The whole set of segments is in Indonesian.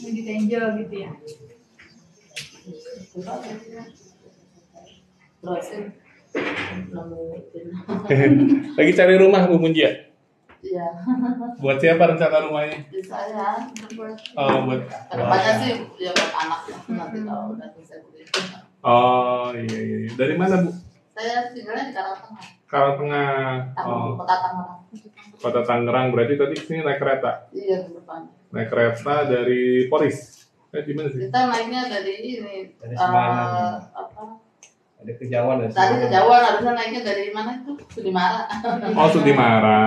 di Tenjo gitu ya. Lagi cari rumah Bu Munjia? Iya. Buat siapa rencana rumahnya? Di saya. Oh, buat kedepannya sih ya buat anak ya. Nanti kalau udah selesai kuliah. Oh iya. Dari mana Bu? Saya tinggalnya di Karangtengah. Karangtengah. Oh. Kota Tangerang. Kota Tangerang, berarti tadi kesini naik kereta? Iya, ke depannya. Naik kereta dari Poris? Gimana sih? Kita naiknya dari ini. Dari Semarang. Ada Kejauhan dari Tadi Kejauhan, harusnya naiknya dari mana itu? Sudimara. Oh, Sudimara.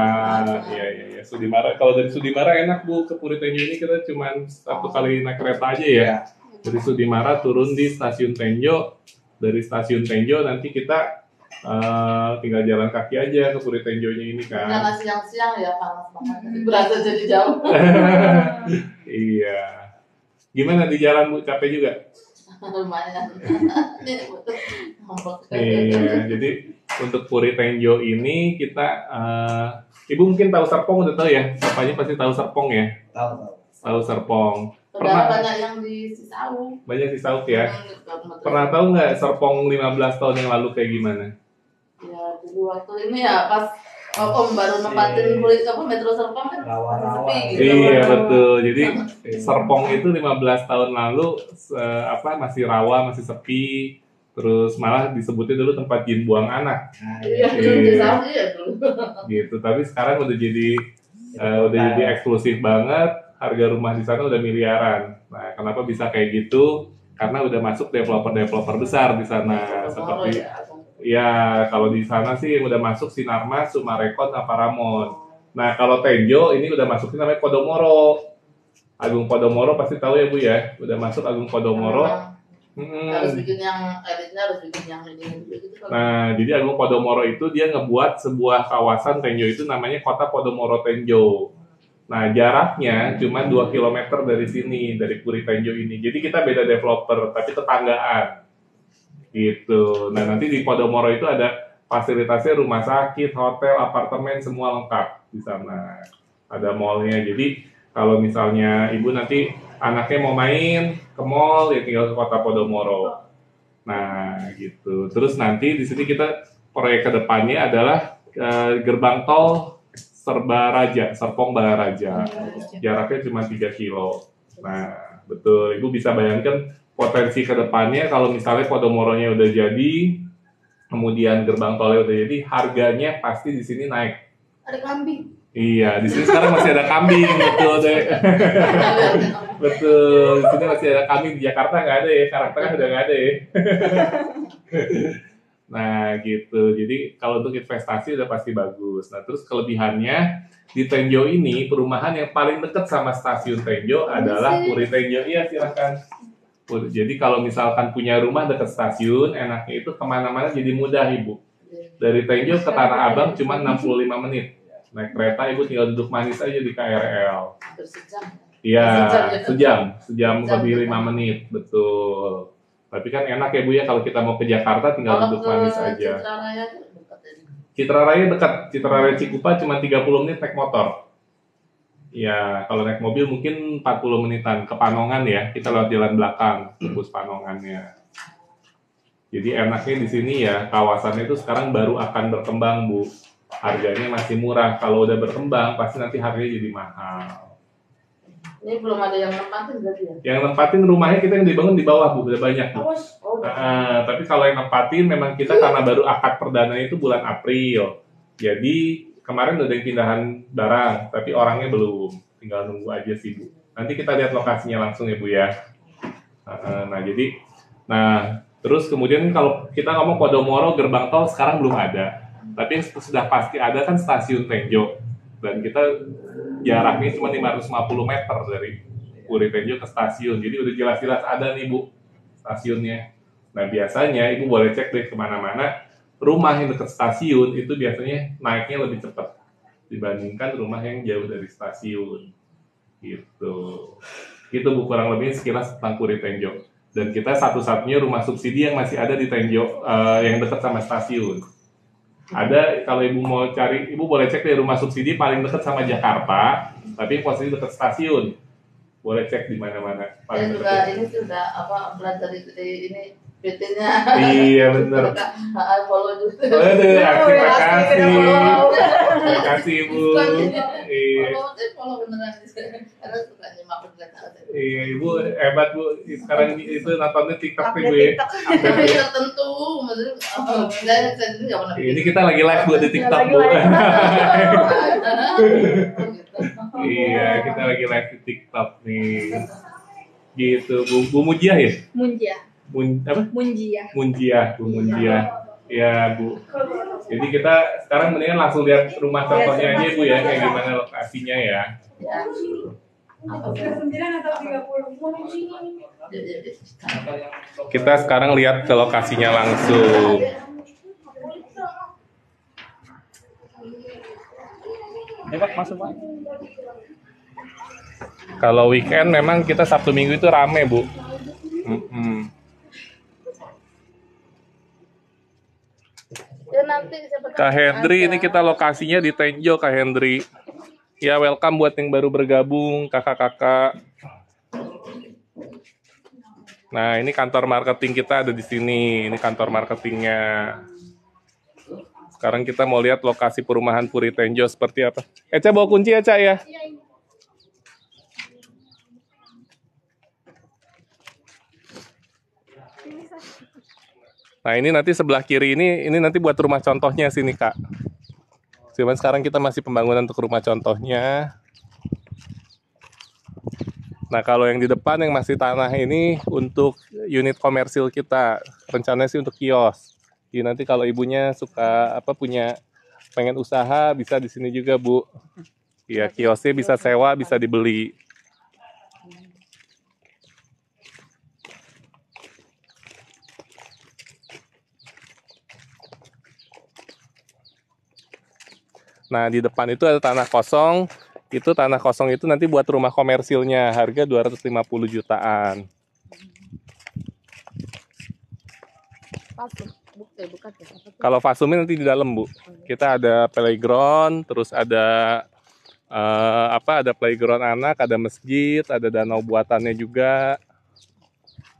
Iya. Sudimara. Kalau dari Sudimara enak Bu, ke Puri Tenjo ini kita cuma satu kali naik kereta aja ya. Dari Sudimara turun di stasiun Tenjo. Dari stasiun Tenjo nanti kita tinggal jalan kaki aja ke Puri Tenjonya ini kan. Karena siang-siang ya panas banget. Berasa jadi jauh. Iya. Gimana di jalan Bu? Capek juga? Lumayan. Iya, jadi untuk Puri Tenjo ini kita Ibu mungkin tahu Serpong, udah tahu ya? Bapaknya pasti tahu Serpong ya? Tahu Serpong. Pernah banyak yang di Cisauk. Banyak Cisauk ya. Pernah tahu nggak Serpong 15 tahun yang lalu kayak gimana? Ya dulu waktu ini ya pas Om baru nempatin Metro Serpong kan sepi gitu. Iya betul. Jadi Serpong itu 15 tahun lalu masih rawa, masih sepi. Terus malah disebutnya dulu tempat jin buang anak. Iya, dulu. Gitu. Tapi sekarang udah jadi eksklusif banget. Harga rumah di sana udah miliaran. Nah, kenapa bisa kayak gitu? Karena udah masuk developer besar di sana. Seperti ya kalau di sana sih yang udah masuk Sinarmas, Sumarekon, Paramount. Nah, kalau Tenjo ini udah masuk namanya Podomoro. Agung Podomoro pasti tahu ya Bu ya. Udah masuk Agung Podomoro. Harus bikin yang editnya, harus bikin yang ini gitu. Nah, jadi Agung Podomoro itu dia ngebuat sebuah kawasan Tenjo itu namanya Kota Podomoro Tenjo. Nah, jaraknya cuma 2 km dari sini, dari Puri Tenjo ini. Jadi kita beda developer, tapi tetanggaan. Gitu. Nah, nanti di Podomoro itu ada fasilitasnya rumah sakit, hotel, apartemen, semua lengkap di sana. Ada mallnya. Jadi kalau misalnya Ibu nanti anaknya mau main ke mall, ya tinggal ke Kota Podomoro. Nah, gitu. Terus nanti di sini kita proyek kedepannya adalah gerbang tol Serpong Baraja. Jaraknya cuma 3 kilo. Nah, betul. Ibu bisa bayangkan potensi kedepannya kalau misalnya Podomoronya udah jadi, kemudian gerbang tolnya udah jadi, harganya pasti di sini naik. Ada kambing. Iya, di sini sekarang masih ada kambing, betul deh. Betul, di sini masih ada kambing. Di Jakarta nggak ada ya, Karangtengah udah nggak ada ya. Nah gitu, jadi kalau untuk investasi udah pasti bagus. Nah terus kelebihannya di Tenjo ini perumahan yang paling dekat sama stasiun Tenjo adalah Puri Tenjo. Iya silakan. Jadi kalau misalkan punya rumah dekat stasiun, enaknya itu kemana-mana jadi mudah Ibu. Dari Tenjo ke Tanah Abang cuma 65 menit. Naik kereta Ibu tinggal duduk manis aja di KRL. Iya, sejam lebih 5 menit, betul. Tapi kan enak ya Bu ya kalau kita mau ke Jakarta tinggal duduk manis aja. Citra Raya dekat, Citra Raya Cikupa cuma 30 menit naik motor. Ya, kalau naik mobil mungkin 40 menitan ke Panongan ya. Kita lewat jalan belakang, tembus Panongannya. Jadi enaknya di sini ya, kawasannya itu sekarang baru akan berkembang Bu. Harganya masih murah. Kalau udah berkembang pasti nanti harganya jadi mahal. Ini belum ada yang nempatin berarti ya? Yang nempatin rumahnya kita yang dibangun di bawah Bu, udah banyak Bu. Tapi kalau yang nempatin memang kita karena baru akad perdana itu bulan April. Jadi kemarin udah yang pindahan barang, tapi orangnya belum. Tinggal nunggu aja sih Bu. Nanti kita lihat lokasinya langsung ya Bu ya. Nah terus kemudian kalau kita ngomong Podomoro gerbang tol sekarang belum ada. Tapi yang sudah pasti ada kan stasiun Tenjo. Dan kita jaraknya cuma 550 meter dari Puri Tenjo ke stasiun. Jadi udah jelas-jelas ada nih Bu stasiunnya. Nah biasanya Ibu boleh cek deh kemana-mana. Rumah yang dekat stasiun itu biasanya naiknya lebih cepat dibandingkan rumah yang jauh dari stasiun. Gitu. Itu Bu kurang lebih sekilas tentang Puri Tenjo. Dan kita satu-satunya rumah subsidi yang masih ada di Tenjo yang dekat sama stasiun. Ada, kalau Ibu mau cari, Ibu boleh cek deh rumah subsidi paling dekat sama Jakarta, tapi posisi dekat stasiun. Boleh cek di mana-mana. Saya juga ini sudah apa belajar di ini PT-nya. Iya benar. Follow juga. Waduh, terima kasih. Follow. Terima kasih Ibu. Iya. Follow beneran. Karena suka nyimak berita. Iya Ibu hebat Bu. Sekarang itu nontonnya TikTok nih Bu ya. Tapi tertentu, maksudnya saya nggak pernah. Ini kita lagi live Bu di TikTok Bu. Iya, kita lagi live di TikTok nih. Gitu Bu Mujiah ya? Munjiah. Apa? Munjiah. Munjiah, Bu Munjiah. Ya Bu. Jadi kita sekarang mendingan langsung lihat rumah contohnya aja Bu ya, kayak gimana lokasinya ya. Ya. 9 atau 30? Kita sekarang lihat ke lokasinya langsung. Pak, masuk Pak. Kalau weekend memang kita Sabtu Minggu itu rame Bu. Ya nanti siapa tahu Kak Hendri, ada. ini kita lokasinya di Tenjo, Kak Hendri. Ya, welcome buat yang baru bergabung, kakak-kakak. Nah, ini kantor marketing kita ada di sini. Ini kantor marketingnya. Sekarang kita mau lihat lokasi perumahan Puri Tenjo seperti apa. Eca bawa kunci ya, Cak ya? Nah, ini nanti sebelah kiri ini nanti buat rumah contohnya sini, Kak. Cuman sekarang kita masih pembangunan untuk rumah contohnya. Nah, kalau yang di depan yang masih tanah ini untuk unit komersil kita. Rencananya sih untuk kios. Jadi nanti kalau ibunya suka pengen usaha bisa di sini juga, Bu. Iya, kiosnya bisa sewa, bisa dibeli. Nah, di depan itu ada tanah kosong. Itu tanah kosong itu nanti buat rumah komersilnya, harga 250 jutaan. Kalau Fasumi nanti di dalam, Bu. Kita ada playground, terus ada ada playground anak, ada masjid, ada danau buatannya juga.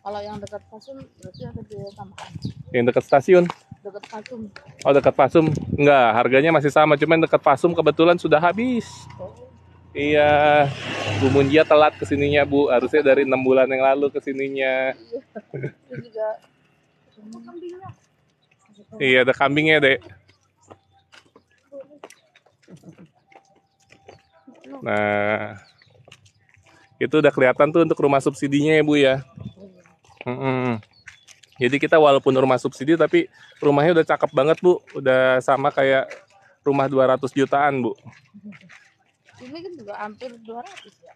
Kalau yang dekat Pasum berarti ada di tambahan. Yang dekat stasiun? Dekat Pasum. Oh, dekat Pasum? Enggak, harganya masih sama, cuman dekat Pasum kebetulan sudah habis. Iya, Bu Munjia telat kesininya, Bu. Harusnya dari 6 bulan yang lalu kesininya. Itu juga Kambingnya. Iya, ada kambingnya, Dek. Nah, itu udah kelihatan tuh untuk rumah subsidinya ya, Bu ya. Jadi kita walaupun rumah subsidi, tapi rumahnya udah cakep banget, Bu. Udah sama kayak rumah 200 jutaan, Bu. ini kan juga hampir 200 ya.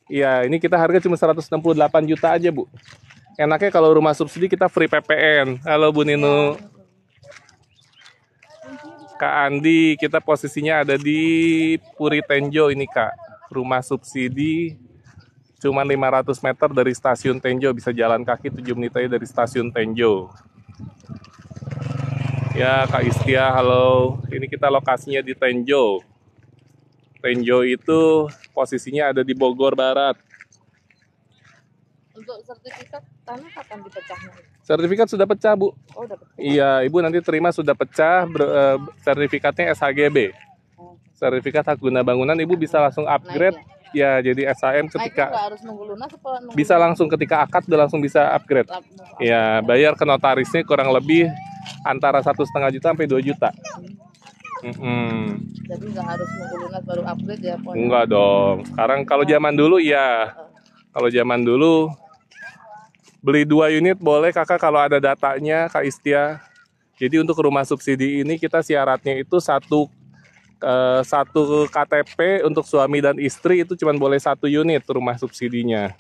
Iya, ini kita harga cuma 168 juta aja, Bu. Enaknya kalau rumah subsidi kita free PPN. Halo Bu Nino. Kak Andi, kita posisinya ada di Puri Tenjo ini, Kak. Rumah subsidi cuma 500 meter dari stasiun Tenjo, bisa jalan kaki 7 menit aja dari stasiun Tenjo. Ya, Kak Istia, halo. Ini kita lokasinya di Tenjo. Tenjo itu posisinya ada di Bogor Barat. Untuk sertifikat tanah kapan dipecahnya? Sertifikat sudah pecah, Bu. Oh, udah pecah. Iya, Ibu nanti terima sudah pecah, sertifikatnya SHGB. Sertifikat hak guna bangunan, Ibu bisa langsung upgrade. Ya, jadi SHM Naiknya ketika nggak harus nunggu lunas apa nunggu bisa langsung ketika akad udah langsung bisa upgrade. Ya, bayar ke notarisnya kurang lebih antara 1,5 juta sampai 2 juta. Jadi nggak harus nunggu lunas baru upgrade ya, pokoknya. Enggak dong. Sekarang kalau zaman dulu ya. Kalau zaman dulu beli 2 unit boleh, Kakak, kalau ada datanya, Kak Istia. Jadi untuk rumah subsidi ini kita syaratnya itu satu KTP untuk suami dan istri, itu cuma boleh 1 unit rumah subsidinya.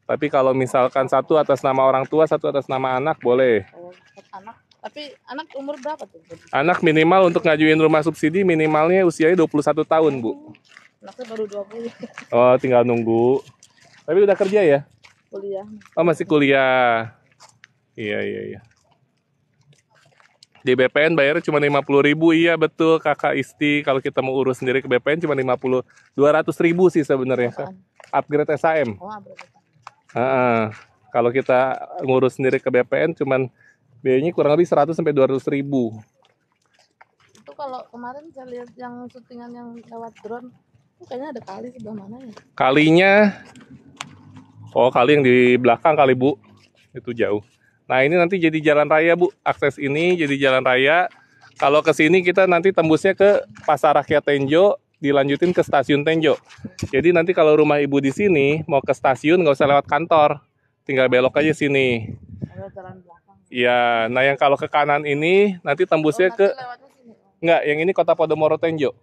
Tapi kalau misalkan satu atas nama orang tua, satu atas nama anak boleh. Oh, anak. Tapi anak umur berapa tuh? Anak minimal untuk ngajuin rumah subsidi minimalnya usianya 21 tahun, Bu. Anaknya baru 20. Oh, tinggal nunggu. Tapi udah kerja ya? Kuliah. Oh, masih kuliah. Iya. Di BPN bayarnya cuma 50.000, iya betul Kakak Isti. Kalau kita mau urus sendiri ke BPN cuma 200.000 sih sebenarnya. Upgrade SAM. Oh, berapa? Kalau kita ngurus sendiri ke BPN cuman biayanya kurang lebih 100 sampai 200.000. Itu kalau kemarin saya lihat yang syutingan yang lewat drone, itu kayaknya ada kali sebelah mana ya? Kalinya, kali yang di belakang kali Bu, itu jauh. Nah ini nanti jadi jalan raya Bu, akses ini jadi jalan raya. Kalau ke sini kita nanti tembusnya ke Pasar Rakyat Tenjo, dilanjutin ke Stasiun Tenjo. Jadi nanti kalau rumah Ibu di sini mau ke stasiun nggak usah lewat kantor, tinggal belok aja sini. Ada jalan belakang. Iya, nah yang kalau ke kanan ini nanti tembusnya Nanti ke lewatnya sini. Enggak, yang ini Kota Podomoro Tenjo.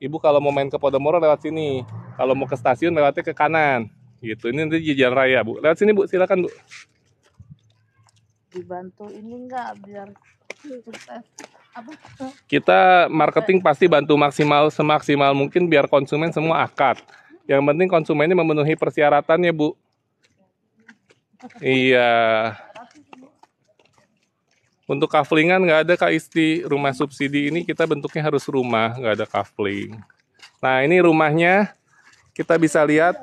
Ibu kalau mau main ke Podomoro lewat sini. Kalau mau ke stasiun lewatnya ke kanan. Gitu. Ini nanti jalan raya, Bu. Lewat sini, Bu. Silakan, Bu. Dibantu ini enggak biar sukses. Apa? Kita marketing pasti bantu semaksimal mungkin biar konsumen semua akad. Yang penting konsumennya memenuhi persyaratannya, Bu. Iya. Untuk kaflingan nggak ada Kak Isti. Rumah subsidi ini kita bentuknya harus rumah, nggak ada kafling. Nah ini rumahnya kita bisa lihat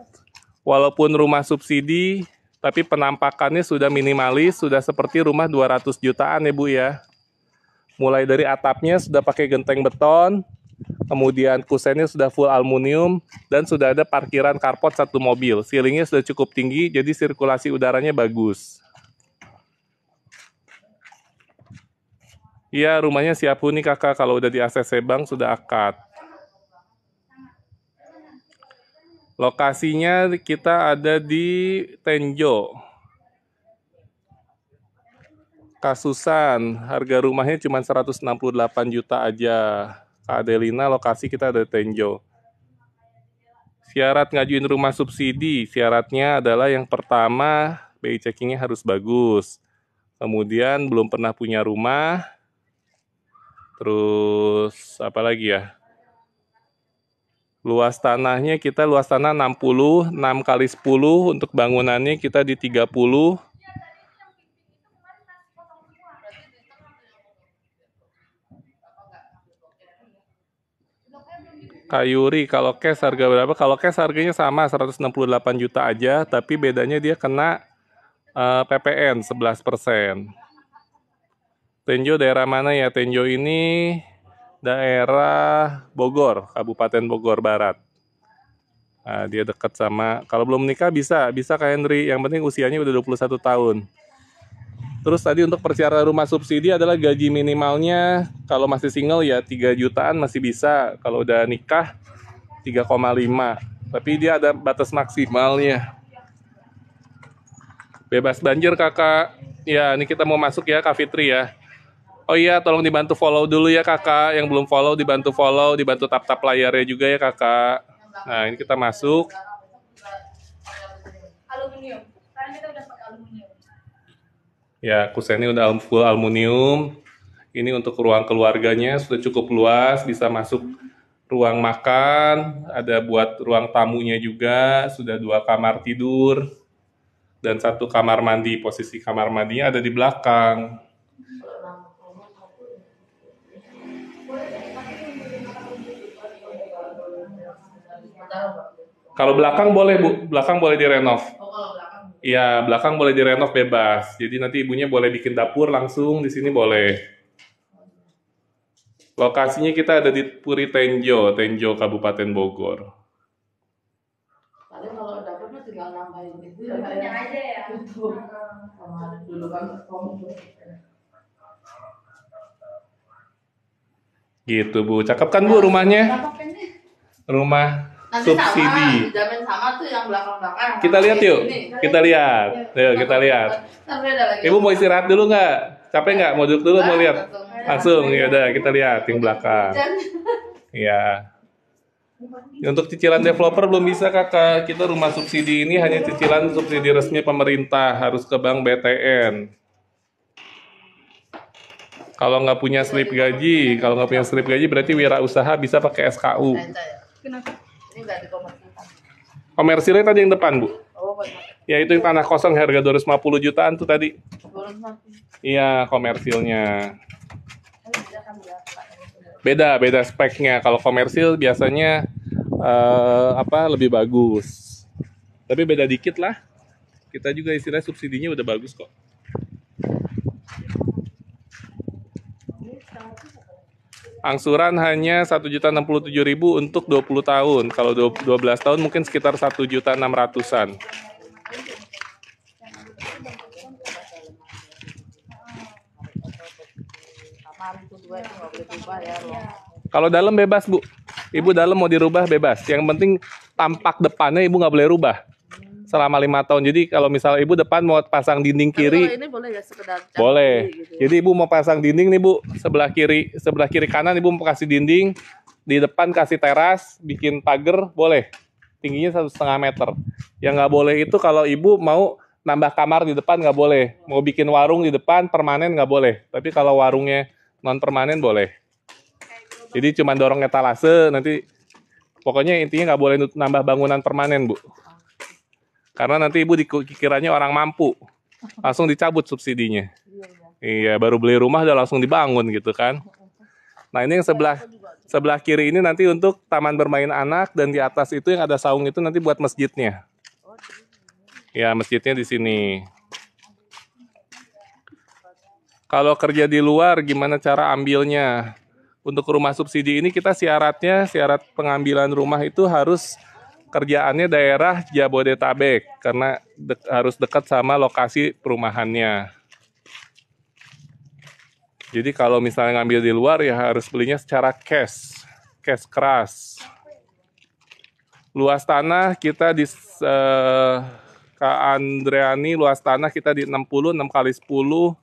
walaupun rumah subsidi, tapi penampakannya sudah minimalis, sudah seperti rumah 200 jutaan ya Bu ya. Mulai dari atapnya sudah pakai genteng beton, kemudian kusennya sudah full aluminium, dan sudah ada parkiran carport 1 mobil. Ceilingnya sudah cukup tinggi, jadi sirkulasi udaranya bagus. Iya, rumahnya siap huni Kakak, kalau udah di ACC Bank sudah akad. Lokasinya kita ada di Tenjo. Kasusan, harga rumahnya cuma 168 juta aja. Kak Adelina, lokasi kita ada di Tenjo. Syarat ngajuin rumah subsidi, syaratnya adalah yang pertama, BI checkingnya harus bagus. Kemudian belum pernah punya rumah. Terus apa lagi ya? Luas tanahnya kita luas tanah 60, 6 kali 10, untuk bangunannya kita di 30. Kayuri, kalau cash harga berapa? Kalau cash harganya sama 168 juta aja, tapi bedanya dia kena PPN 11%. Tenjo daerah mana ya? Tenjo ini daerah Bogor, Kabupaten Bogor Barat. Nah, dia dekat sama, kalau belum menikah bisa Kak Henry, yang penting usianya udah 21 tahun. Terus tadi untuk persyarat rumah subsidi adalah gaji minimalnya, kalau masih single ya 3 jutaan masih bisa, kalau udah nikah 3,5. Tapi dia ada batas maksimalnya. Bebas banjir Kakak. Ya, ini kita mau masuk ya Kak Fitri ya. Oh iya, tolong dibantu follow dulu ya Kakak. Yang belum follow, dibantu follow, dibantu tap-tap layarnya juga ya Kakak. Nah, ini kita masuk. Aluminium. Sekarang kita udah pakai aluminium. Ya, kusennya udah full aluminium. Ini untuk ruang keluarganya sudah cukup luas, bisa masuk ruang makan, ada buat ruang tamunya juga, sudah 2 kamar tidur, dan 1 kamar mandi. Posisi kamar mandinya ada di belakang. Kalau belakang boleh Bu, belakang boleh direnov. Oh, kalau belakang. Iya, belakang boleh direnov bebas. Jadi nanti ibunya boleh bikin dapur langsung di sini boleh. Lokasinya kita ada di Puri Tenjo, Kabupaten Bogor. Paling kalau dapurnya tinggal nambahin itu ya. Dapurnya aja ya. Sama dulu kan Gitu Bu, cakep kan Bu rumahnya? berapa ini? Rumah Nanti subsidi. sama, dijamin sama tuh yang belakang-belakang. Kita lihat yuk, kita lihat. Yuk kita lihat. Ntar beda lagi. Ibu mau istirahat dulu nggak? Capek nggak? Mau duduk dulu mau lihat? Langsung, ya udah kita lihat yang belakang. Iya. Untuk cicilan developer belum bisa Kakak. Kita rumah subsidi ini hanya cicilan subsidi resmi pemerintah, harus ke bank BTN. Kalau nggak punya slip gaji, berarti wirausaha bisa pakai SKU. Kenapa? Ini nggak dikomersilkan. Komersilnya tadi yang depan Bu. Oh, banyak. Ya itu yang tanah kosong harga 250 jutaan tuh tadi. Belum mati. Iya komersilnya. Beda speknya. Kalau komersil biasanya lebih bagus. Tapi beda dikit lah. Kita juga istilah subsidinya udah bagus kok. Angsuran hanya 1.067.000 untuk 20 tahun. Kalau 12 tahun mungkin sekitar 1.600.000-an. Kalau dalam bebas, Bu. Ibu dalam mau dirubah bebas. Yang penting tampak depannya Ibu nggak boleh rubah selama 5 tahun. Jadi kalau misalnya Ibu depan mau pasang dinding kiri, ini boleh ya sekedar boleh. Gitu. Jadi Ibu mau pasang dinding nih Bu, sebelah kiri kanan Ibu mau kasih dinding, di depan kasih teras, bikin pagar, boleh. Tingginya 1,5 meter. Yang nggak boleh itu kalau Ibu mau nambah kamar di depan nggak boleh. Mau bikin warung di depan permanen nggak boleh. Tapi kalau warungnya non permanen boleh. Jadi cuma dorong etalase, nanti pokoknya intinya nggak boleh nambah bangunan permanen Bu. Karena nanti Ibu dikiranya orang mampu, langsung dicabut subsidinya. Iya, baru beli rumah udah langsung dibangun gitu kan. Nah ini yang sebelah kiri ini nanti untuk taman bermain anak, dan di atas itu yang ada saung itu nanti buat masjidnya. Ya, masjidnya di sini. Kalau kerja di luar gimana cara ambilnya? Untuk rumah subsidi ini kita syarat pengambilan rumah itu harus kerjaannya daerah Jabodetabek karena harus dekat sama lokasi perumahannya. Jadi kalau misalnya ngambil di luar ya harus belinya secara cash keras. Luas tanah kita di Kak Andreani, luas tanah kita di 60, 6 kali 10.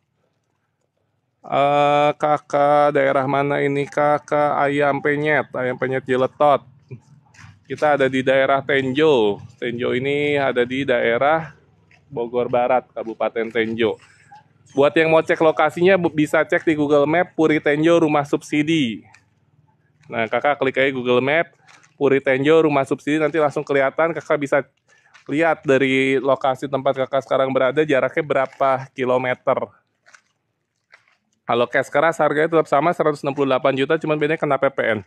Kakak daerah mana ini? Kakak Ayam Penyet Ciletot. Kita ada di daerah Tenjo. Tenjo ini ada di daerah Bogor Barat, Kabupaten Tenjo. Buat yang mau cek lokasinya bisa cek di Google Map Puri Tenjo Rumah Subsidi. Nah, kakak klik aja Google Map Puri Tenjo Rumah Subsidi, nanti langsung kelihatan. Kakak bisa lihat dari lokasi tempat kakak sekarang berada jaraknya berapa kilometer. Kalau cash keras harganya tetap sama 168 juta, cuman bedanya kena PPN.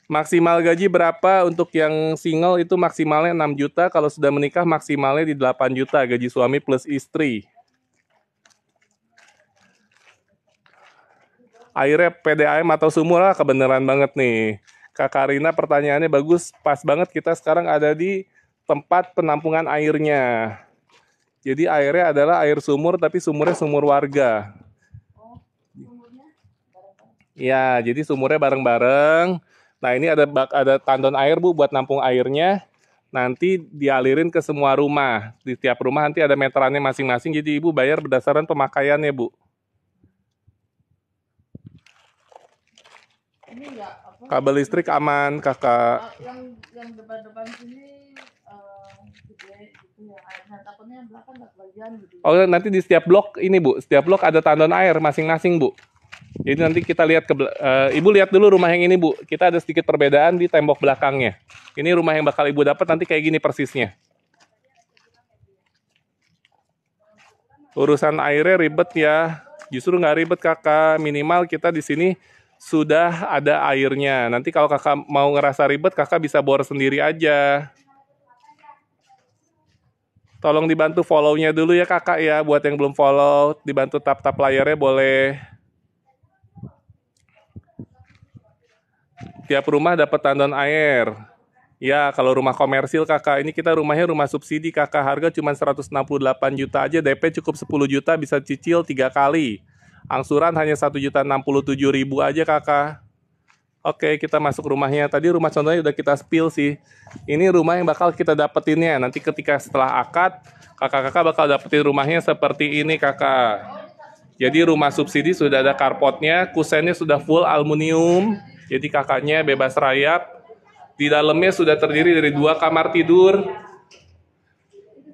Maksimal gaji berapa untuk yang single itu maksimalnya 6 juta, kalau sudah menikah maksimalnya di 8 juta gaji suami plus istri. Airnya PDAM atau sumur lah, kebenaran banget nih. Kak Karina pertanyaannya bagus, pas banget kita sekarang ada di tempat penampungan airnya. Jadi airnya adalah air sumur, tapi sumurnya sumur warga. Ya, jadi sumurnya bareng-bareng. Nah ini ada tandon air Bu buat nampung airnya. Nanti dialirin ke semua rumah. Di tiap rumah nanti ada meterannya masing-masing. Jadi Ibu bayar berdasarkan pemakaiannya Bu. Ini enggak Kabel listrik aman Kakak. Yang depan sini gede gitu ya. Nah, takutnya belakang enggak kebagian gitu. Oh nanti di setiap blok ini Bu. Setiap blok ada tandon air masing-masing Bu. Jadi nanti kita lihat Ibu lihat dulu rumah yang ini Bu. Kita ada sedikit perbedaan di tembok belakangnya. Ini rumah yang bakal Ibu dapat nanti kayak gini persisnya. Urusan airnya ribet ya. Justru nggak ribet Kakak. Minimal kita di sini sudah ada airnya. Nanti kalau Kakak mau ngerasa ribet, Kakak bisa bor sendiri aja. Tolong dibantu follow-nya dulu ya Kakak ya. Buat yang belum follow, dibantu tap-tap layarnya boleh. Tiap rumah dapat tandon air. Ya, kalau rumah komersil Kakak, ini kita rumahnya rumah subsidi Kakak. Harga cuma 168 juta aja, DP cukup 10 juta, bisa cicil 3 kali. Angsuran hanya 1.067.000 aja Kakak. Oke, kita masuk rumahnya. Tadi rumah contohnya udah kita spill sih. Ini rumah yang bakal kita dapetinnya. Nanti ketika setelah akad, kakak-kakak bakal dapetin rumahnya seperti ini Kakak. Jadi rumah subsidi sudah ada carportnya, kusennya sudah full aluminium. Jadi kakaknya bebas rayap. Di dalamnya sudah terdiri dari 2 kamar tidur.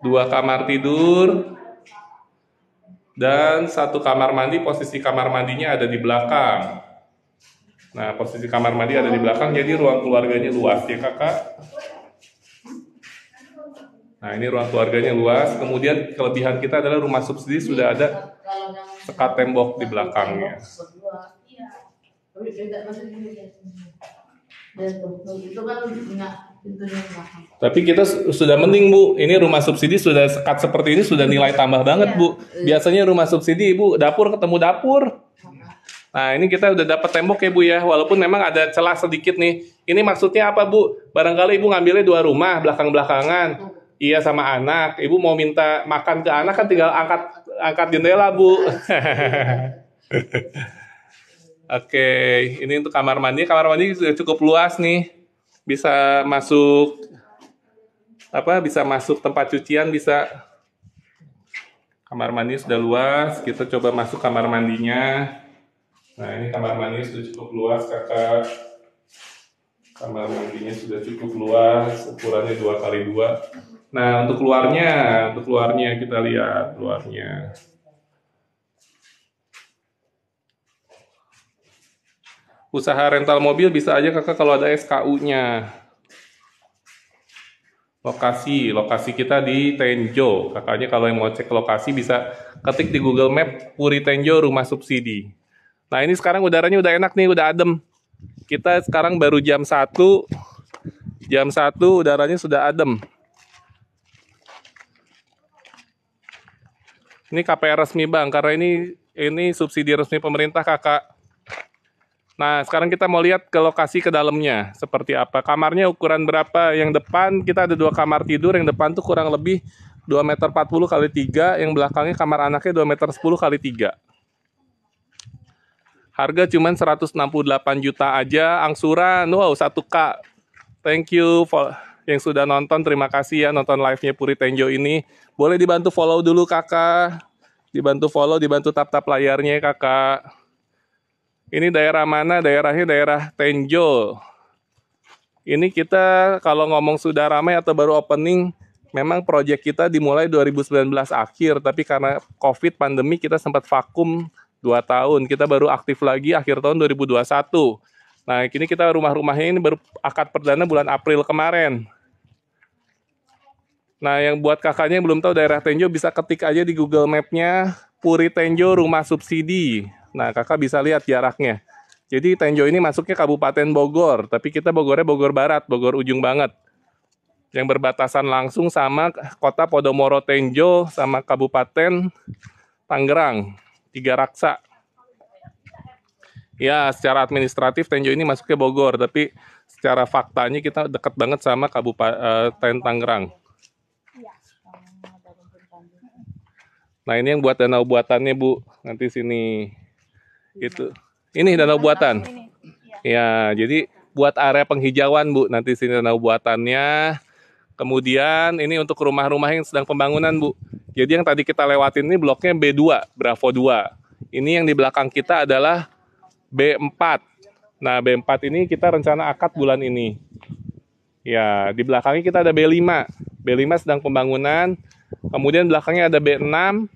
2 kamar tidur. Dan 1 kamar mandi, posisi kamar mandinya ada di belakang. Nah, posisi kamar mandi ada di belakang, jadi ruang keluarganya luas ya Kakak. Nah, ini ruang keluarganya luas. Kemudian kelebihan kita adalah rumah subsidi sudah ada sekat tembok di belakangnya. Tapi beda masih ini. Dan tuh, itu kan punya pintunya belakang. Tapi kita sudah mending Bu, ini rumah subsidi sudah sekat seperti ini sudah nilai tambah banget Bu. Biasanya rumah subsidi Ibu dapur ketemu dapur. Nah ini kita udah dapat tembok ya Bu ya, walaupun memang ada celah sedikit nih. Ini maksudnya apa Bu? Barangkali Ibu ngambilnya 2 rumah belakang-belakangan. Iya sama anak, Ibu mau minta makan ke anak kan tinggal angkat jendela Bu. Oke, ini untuk kamar mandi. Kamar mandi sudah cukup luas nih. Bisa masuk bisa masuk tempat cucian bisa. Kamar mandi sudah luas. Kita coba masuk kamar mandinya. Nah, ini kamar mandi sudah cukup luas, Kakak. Kamar mandinya sudah cukup luas, ukurannya 2x2. Nah, untuk keluarnya kita lihat luarnya. Usaha rental mobil bisa aja Kakak kalau ada SKU-nya. Lokasi kita di Tenjo. Kakaknya kalau yang mau cek lokasi bisa ketik di Google Map Puri Tenjo rumah subsidi. Nah ini sekarang udaranya udah enak nih, udah adem. Kita sekarang baru jam 1. Jam 1 udaranya sudah adem. Ini KPR resmi Bang, karena ini subsidi resmi pemerintah Kakak. Nah, sekarang kita mau lihat ke lokasi ke dalamnya. Seperti apa. Kamarnya ukuran berapa. Yang depan kita ada 2 kamar tidur. Yang depan tuh kurang lebih 2,40 meter kali 3. Yang belakangnya kamar anaknya 2,10 meter kali 3. Harga cuma 168 juta aja. Angsuran, wow 1K. Thank you for yang sudah nonton. Terima kasih ya nonton live-nya Puri Tenjo ini. Boleh dibantu follow dulu Kakak. Dibantu follow, dibantu tap-tap layarnya Kakak. Ini daerah mana? Daerahnya daerah Tenjo. Ini kita kalau ngomong sudah ramai atau baru opening, memang proyek kita dimulai 2019 akhir, tapi karena COVID pandemi kita sempat vakum 2 tahun. Kita baru aktif lagi akhir tahun 2021. Nah, kini kita rumah-rumahnya ini baru akad perdana bulan April kemarin. Nah, yang buat kakaknya yang belum tahu daerah Tenjo bisa ketik aja di Google Map-nya Puri Tenjo rumah subsidi. Nah, kakak bisa lihat jaraknya. Jadi Tenjo ini masuknya Kabupaten Bogor, tapi kita Bogornya Bogor Barat, Bogor ujung banget. Yang berbatasan langsung sama kota Podomoro Tenjo sama Kabupaten Tangerang, 3 raksa. Ya, secara administratif Tenjo ini masuknya Bogor, tapi secara faktanya kita dekat banget sama Kabupaten Tangerang. Nah, ini yang buat danau buatannya, Bu. Nanti sini. Gitu. Ini danau buatan. Ya, jadi buat area penghijauan, Bu. Nanti sini danau buatannya. Kemudian ini untuk rumah-rumah yang sedang pembangunan, Bu. Jadi yang tadi kita lewatin ini bloknya B2, Bravo 2. Ini yang di belakang kita adalah B4. Nah, B4 ini kita rencana akad bulan ini. Ya, di belakangnya kita ada B5. B5 sedang pembangunan. Kemudian belakangnya ada B6.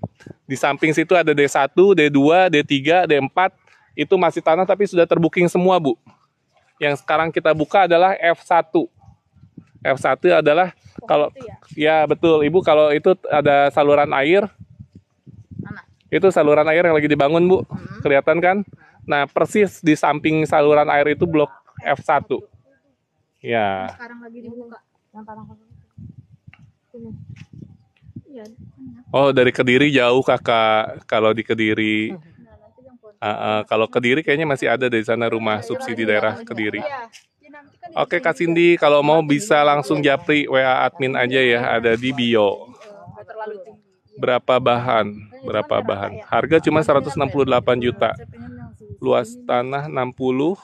Di samping situ ada D1, D2, D3, D4. Itu masih tanah tapi sudah terbooking semua, Bu. Yang sekarang kita buka adalah F1. F1 adalah kalau ya betul, Ibu, kalau itu ada saluran air. Itu saluran air yang lagi dibangun, Bu. Kelihatan kan? Nah, persis di samping saluran air itu blok F1. Ya. Sekarang lagi dibuka. Yang tanah ini. Iya. Oh, dari Kediri jauh, Kakak. Kalau di Kediri. Kalau Kediri kayaknya masih ada di sana rumah subsidi daerah Kediri. Oke, Kak Cindy, kalau mau bisa langsung japri WA admin aja ya, ada di bio. Berapa bahan? Harga cuma 168 juta. Luas tanah 60.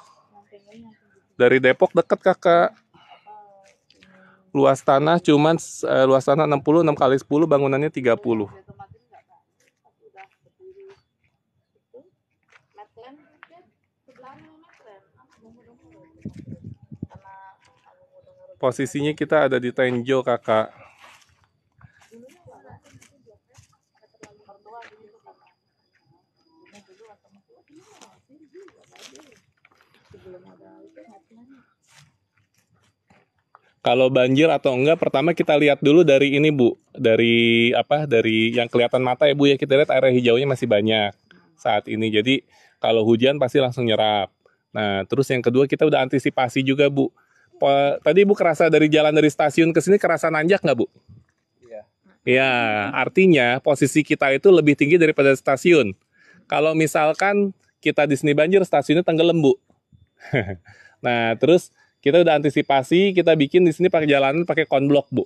Dari Depok dekat, Kakak. Luas tanah 60, 6 kali 10, bangunannya 30. Posisinya kita ada di Tenjo, Kakak. Kalau banjir atau enggak, pertama kita lihat dulu dari ini, Bu. Dari yang kelihatan mata ya, Bu, ya. Kita lihat area hijaunya masih banyak saat ini. Jadi kalau hujan pasti langsung nyerap. Nah, terus yang kedua kita udah antisipasi juga, Bu. Tadi Ibu kerasa dari jalan dari stasiun ke sini kerasa nanjak nggak, Bu? Iya. Ya, artinya posisi kita itu lebih tinggi daripada stasiun. Kalau misalkan kita di sini banjir, stasiunnya tenggelam, Bu. Nah, terus kita udah antisipasi, kita bikin di sini pakai jalanan pakai konblok, Bu.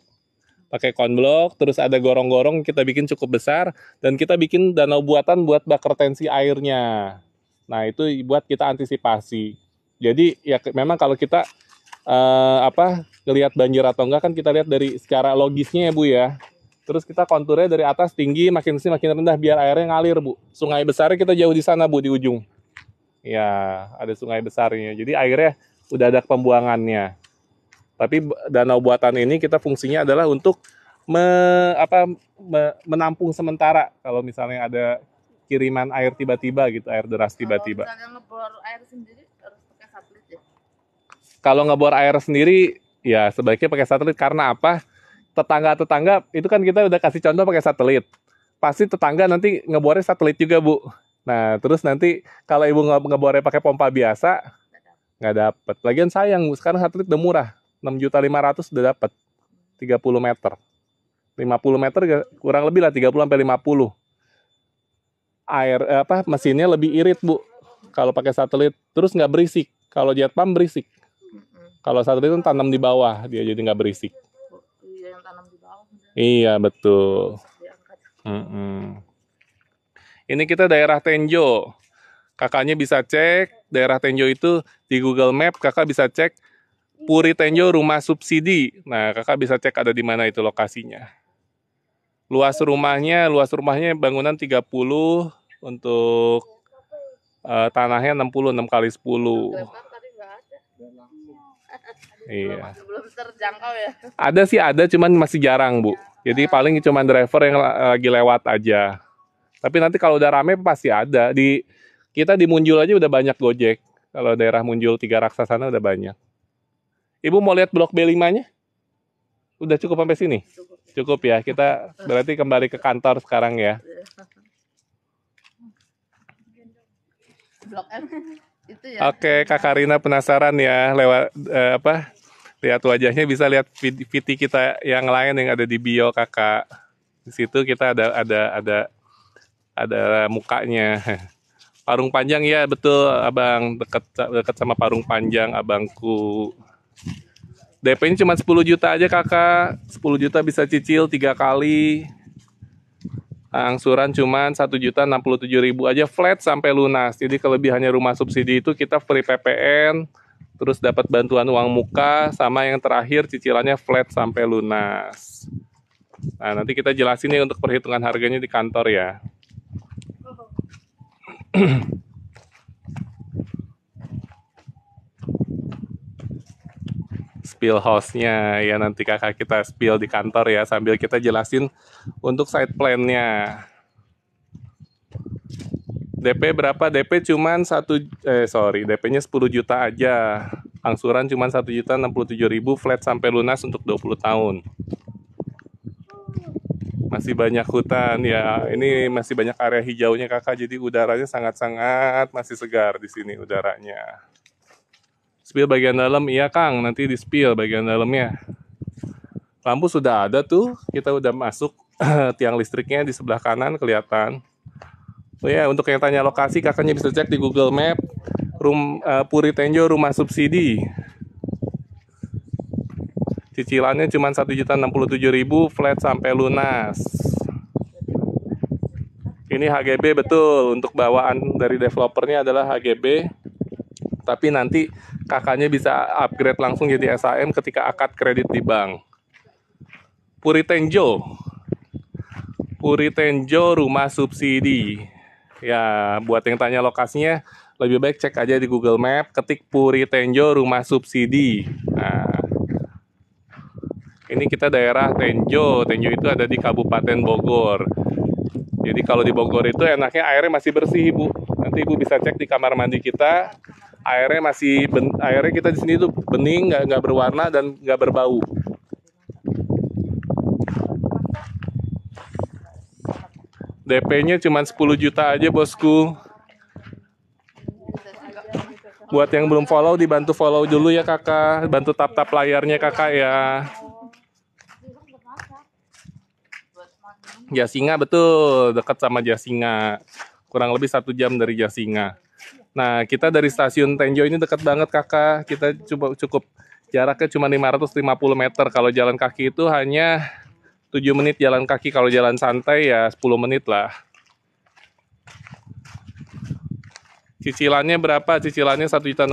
Pakai konblok, terus ada gorong-gorong kita bikin cukup besar, dan kita bikin danau buatan buat bak retensi airnya. Nah, itu buat kita antisipasi. Jadi ya memang kalau kita ngelihat banjir atau enggak kan kita lihat dari secara logisnya ya, Bu ya. Terus kita konturnya dari atas tinggi, makin sini makin rendah biar airnya ngalir, Bu. Sungai besarnya kita jauh di sana, Bu, di ujung. Ya, ada sungai besarnya. Jadi airnya udah ada pembuangannya. Tapi danau buatan ini kita fungsinya adalah untuk menampung sementara kalau misalnya ada kiriman air tiba-tiba gitu, air deras tiba-tiba. Kalau misalnya ngebor air sendiri harus pakai satelit ya? Kalau ngebor air sendiri ya sebaiknya pakai satelit karena apa? Tetangga-tetangga itu kan kita udah kasih contoh pakai satelit. Pasti tetangga nanti ngebornya satelit juga, Bu. Nah, terus nanti kalau Ibu ngebornya pakai pompa biasa nggak dapet. Lagian sayang, Bu. Sekarang satelit udah murah. 6.500.000 udah dapat 30 meter. 50 meter kurang lebih lah 30 sampai 50. Air mesinnya lebih irit, Bu. Kalau pakai satelit terus nggak berisik. Kalau jet pump berisik. Kalau satelit itu tanam di bawah, dia jadi nggak berisik. Iya, yang tanam di bawah. Iya, betul. Ini kita daerah Tenjo. Kakaknya bisa cek daerah Tenjo itu di Google Map, kakak bisa cek Puri Tenjo Rumah Subsidi. Nah, kakak bisa cek ada di mana itu lokasinya. Luas rumahnya bangunan 30 untuk tanahnya 66 kali 10. Tadi nggak ada. Iya. Belum terjangkau ya? Ada cuman masih jarang, Bu. Jadi paling cuma driver yang lagi lewat aja. Tapi nanti kalau udah rame pasti ada. Kita di Munjul aja udah banyak Gojek. Kalau daerah Munjul 3 Raksasana udah banyak. Ibu mau lihat blok B5-nya? Udah cukup sampai sini? Cukup ya. Kita berarti kembali ke kantor sekarang ya. Blok M itu ya. Oke, Kak Karina penasaran ya lewat lihat wajahnya, bisa lihat VT kita yang lain yang ada di bio Kakak. Di situ kita ada mukanya. Parung Panjang ya, betul Abang, dekat sama Parung Panjang abangku. DP-nya cuma 10 juta aja Kakak. 10 juta bisa cicil 3 kali. Angsuran cuma 1.067.000 aja flat sampai lunas. Jadi kelebihannya rumah subsidi itu kita free PPN, terus dapat bantuan uang muka, sama yang terakhir cicilannya flat sampai lunas. Nah, nanti kita jelasin nih untuk perhitungan harganya di kantor ya. Spill house-nya ya, nanti kakak kita spill di kantor ya, sambil kita jelasin untuk site plan-nya. DP berapa? DP cuman DP-nya 10 juta aja. Angsuran cuman 1.067.000 flat sampai lunas untuk 20 tahun. Masih banyak hutan ya. Ini masih banyak area hijaunya Kakak, jadi udaranya sangat-sangat masih segar di sini udaranya. Spill bagian dalam, iya Kang, nanti di spill bagian dalamnya. Lampu sudah ada tuh, kita udah masuk tiang listriknya di sebelah kanan kelihatan. Oh ya, untuk yang tanya lokasi, kakaknya bisa cek di Google Map, Puri Tenjo Rumah Subsidi. Cicilannya cuma 1.067.000 flat sampai lunas. Ini HGB betul, untuk bawaan dari developernya adalah HGB. Tapi nanti kakaknya bisa upgrade langsung jadi SAM ketika akad kredit di bank. Puri Tenjo Rumah Subsidi. Ya, buat yang tanya lokasinya, lebih baik cek aja di Google Map, ketik Puri Tenjo Rumah Subsidi. Nah, ini kita daerah Tenjo. Tenjo itu ada di Kabupaten Bogor. Jadi kalau di Bogor itu enaknya airnya masih bersih, Ibu. Nanti Ibu bisa cek di kamar mandi kita. Airnya kita di sini tuh bening, nggak berwarna dan nggak berbau. DP-nya cuma 10 juta aja, bosku. Buat yang belum follow, dibantu follow dulu ya kakak. Bantu tap-tap layarnya kakak ya. Jasinga betul, dekat sama Jasinga. Kurang lebih 1 jam dari Jasinga. Nah, kita dari stasiun Tenjo ini dekat banget kakak. Kita cukup jaraknya cuma 550 meter. Kalau jalan kaki itu hanya 7 menit jalan kaki. Kalau jalan santai ya 10 menit lah. Cicilannya berapa? Cicilannya 1.067.000,